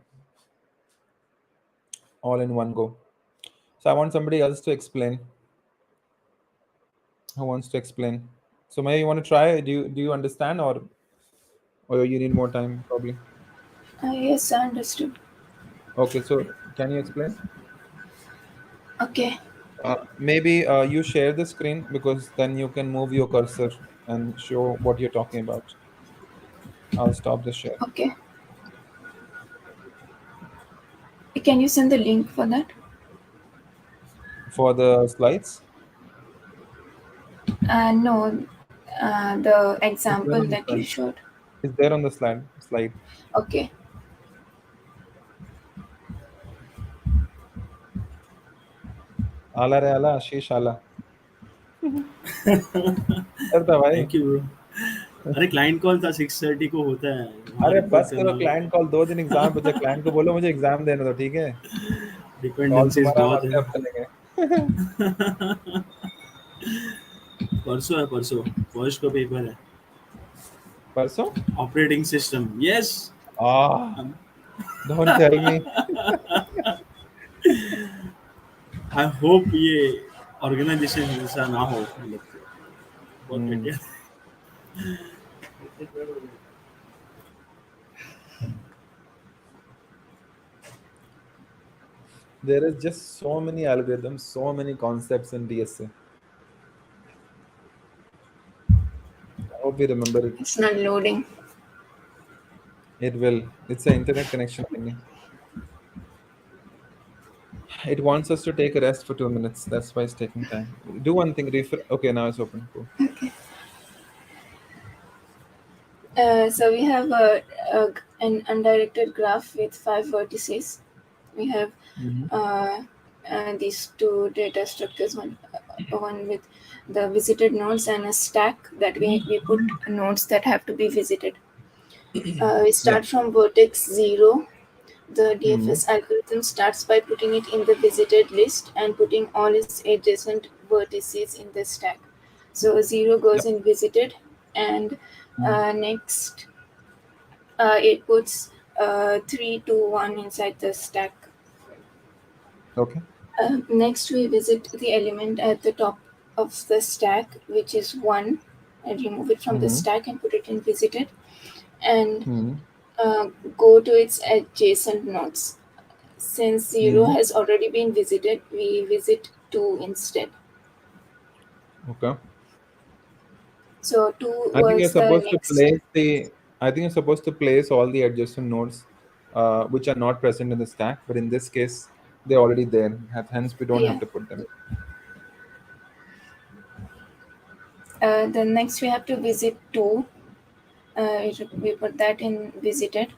all in one go. So I want somebody else to explain. Who wants to explain? So Maya, you want to try? Do you understand, or you need more time probably? Yes, I understood. Okay, so can you explain? Okay. Maybe you share the screen, because then you can move your cursor and show what you're talking about. I'll stop the share Okay. Can you send the link for that? for the slides. No, the It's there example on the that you slide. showed. It's there on the slide. Okay. आला रे आला, आशीष आला. करता भाई. Thank you bro. अरे client call था 6:30 को होता है, वहाँ अरे रिपोर्ट बस करो, करना क्लाइंट कॉल 2 दिन एग्जाम बचा, क्लाइंट को बोलो मुझे एग्जाम देने दो, ठीक है? कॉल डिपेंडेंसीज तुम्हारा हम बहुत हफ्ते है। हफ्ते लेंगे. परसों है, परसों फर्स्ट को पेपर है। परसों? Operating system, yes. Ah, don't tell me. I hope ये ऑर्गेनाइजेशन जैसा ना हो, मतलब बहुत Hmm. घटिया। There is just so many algorithms, so many concepts in DSA. I hope we remember it. It's not loading. It will. It's an internet connection thingy. It wants us to take a rest for 2 minutes. That's why it's taking time. Do one thing. Okay, now it's open. Cool. So we have an undirected graph with 5 vertices. We have Mm-hmm. these two data structures, one with the visited nodes and a stack that we put nodes that have to be visited. We Yeah. start from vertex 0. The Mm-hmm. DFS algorithm starts by putting it in the visited list and putting all its adjacent vertices in the stack. So 0 Yeah. goes in visited, and Mm. next it puts 3, 2, 1 inside the stack. Okay. Next, we visit the element at the top of the stack, which is 1, and remove it from the Mm-hmm. stack and put it in visited, and Mm-hmm. go to its adjacent nodes. Since 0 Mm-hmm. has already been visited, we visit 2 instead. Okay. So 2 I think you're was the supposed to next. place the. I think you're supposed to place all the adjacent nodes, which are not present in the stack. But in this case, they're already there. Hence, we don't have Yeah. to put them. Then next we have to visit 2. We put that in visited.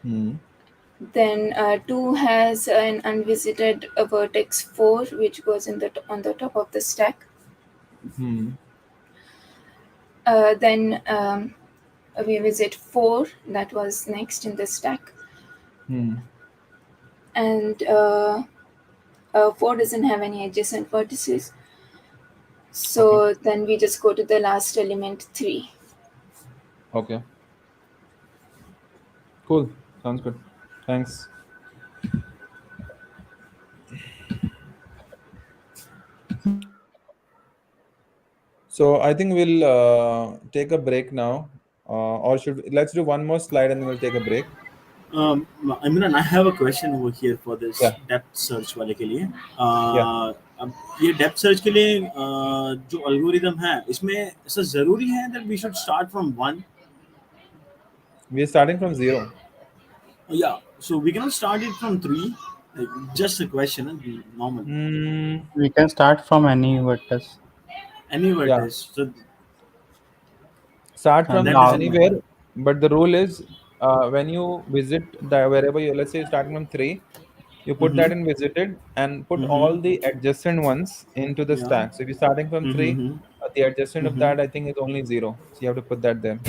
Hmm. Then 2 has an unvisited vertex 4, which goes on the top of the stack. Hmm. Then we visit 4, that was next in the stack. Hmm. And 4 doesn't have any adjacent vertices. Okay. So then we just go to the last element 3. Okay. Cool. Sounds good. Thanks. So I think we'll take a break now, or let's do one more slide and then we'll take a break. Imran, I have a question over here for this Yeah. Depth search वाले के लिए। Yeah. अब ये depth search के लिए जो algorithm है, इसमें ऐसा जरूरी है that we should start from 1? We're starting from 0. या so we can start it from 3? Just a question, normal. We can start from any vertex. Any Yeah. Vertex, so Start And from that is now, in anywhere, mind. but the rule is when you visit wherever you, let's say you're starting from 3, you put that Mm-hmm. in visited and put Mm-hmm. all the adjacent ones into the Yeah. stack. So if you're starting from 3, Mm-hmm. The adjacent of Mm-hmm. that I think is only 0. So you have to put that there.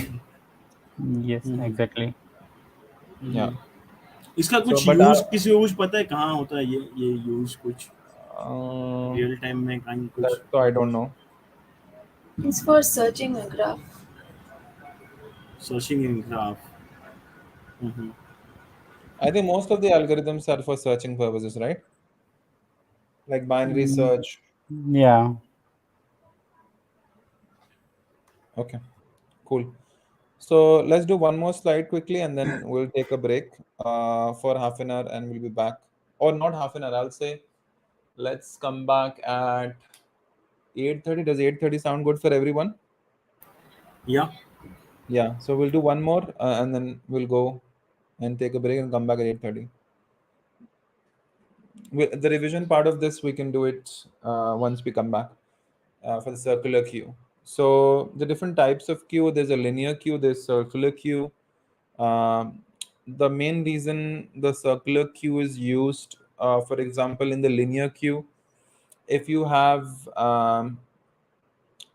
Yes, Mm-hmm. exactly. Yeah. Mm-hmm. इसका So, कुछ but use किसी को कुछ पता है कहाँ होता है ये यूज कुछ uh, रियल टाइम में कहीं that कुछ so I don't know. It's for searching a graph. Searching in graph. Mm-hmm. I think most of the algorithms are for searching purposes, right? Like binary Mm, search. yeah. Okay, cool. So let's do one more slide quickly and then we'll take a break for half an hour and we'll be back. Or not half an hour, I'll say let's come back at 8:30. Does 8:30 sound good for everyone? Yeah. Yeah, so we'll do one more and then we'll go and take a break and come back at 8:30. The revision part of this we can do it once we come back for the circular queue. So the different types of queue, there's a linear queue, there's circular queue. Um, the main reason the circular queue is used, for example, in the linear queue, if you have,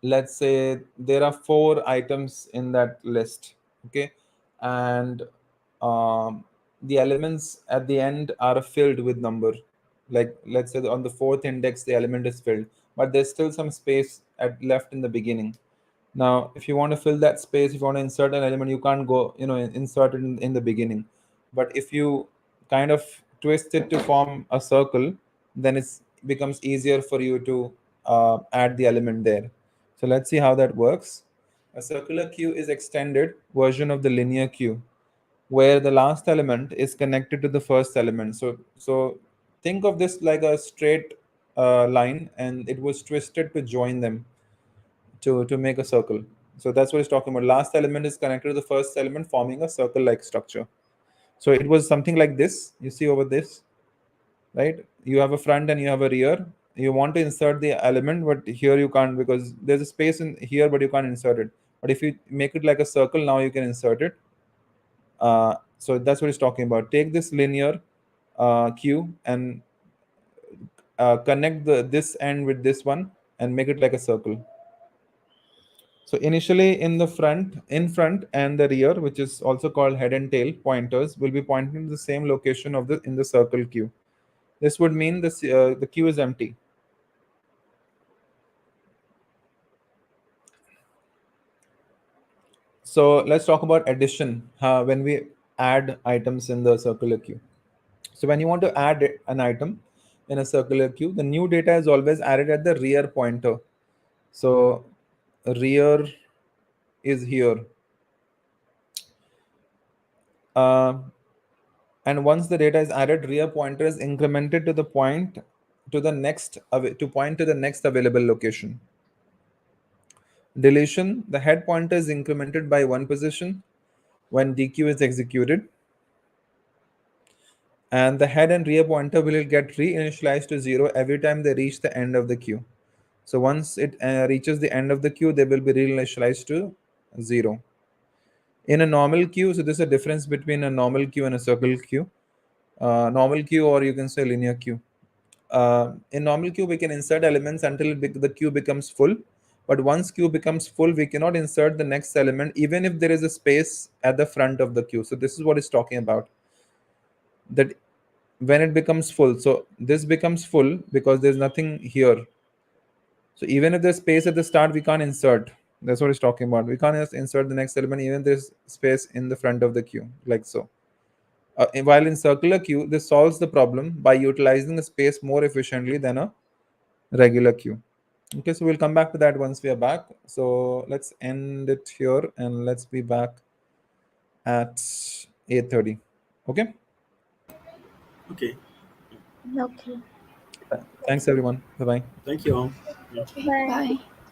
let's say, there are 4 items in that list, okay, and the elements at the end are filled with number. Like, let's say on the fourth index, the element is filled, but there's still some space left in the beginning. Now, if you want to fill that space, if you want to insert an element, you can't go, insert it in the beginning. But if you kind of twist it to form a circle, then it becomes easier for you to add the element there. So let's see how that works. A circular queue is extended version of the linear queue, where the last element is connected to the first element. So think of this like a straight line, and it was twisted to join them to make a circle. So that's what it's talking about. Last element is connected to the first element, forming a circle-like structure. So it was something like this. You see over this, right? You have a front and you have a rear. You want to insert the element, but here you can't because there's a space in here, but you can't insert it. But if you make it like a circle, now you can insert it. So that's what it's talking about. Take this linear queue and connect this end with this one and make it like a circle. So initially in front and the rear, which is also called head and tail pointers, will be pointing to the same location of the in the circle queue. This would mean the queue is empty. So let's talk about addition when we add items in the circular queue. So when you want to add an item in a circular queue, the new data is always added at the rear pointer. So rear is here. Uh, and once the data is added, rear pointer is incremented to the point to the next to point to the next available location. Deletion: the head pointer is incremented by 1 position when DQ is executed, and the head and rear pointer will get reinitialized to 0 every time they reach the end of the queue. So once it reaches the end of the queue, they will be reinitialized to 0. In a normal queue, so there's a difference between a normal queue and a circle queue. Normal queue, or you can say linear queue. In normal queue, we can insert elements until the queue becomes full. But once queue becomes full, we cannot insert the next element, even if there is a space at the front of the queue. So this is what it's talking about. That when it becomes full, so this becomes full because there's nothing here. So even if there's space at the start, we can't insert. That's what it's talking about. We can't just insert the next element, even if there's space in the front of the queue, like so. While in circular queue, this solves the problem by utilizing the space more efficiently than a regular queue. Okay, so we'll come back to that once we are back. So let's end it here and let's be back at 8:30. Okay. Okay. Okay. Thanks everyone. Bye bye. Thank you all. Yeah. Bye. Bye.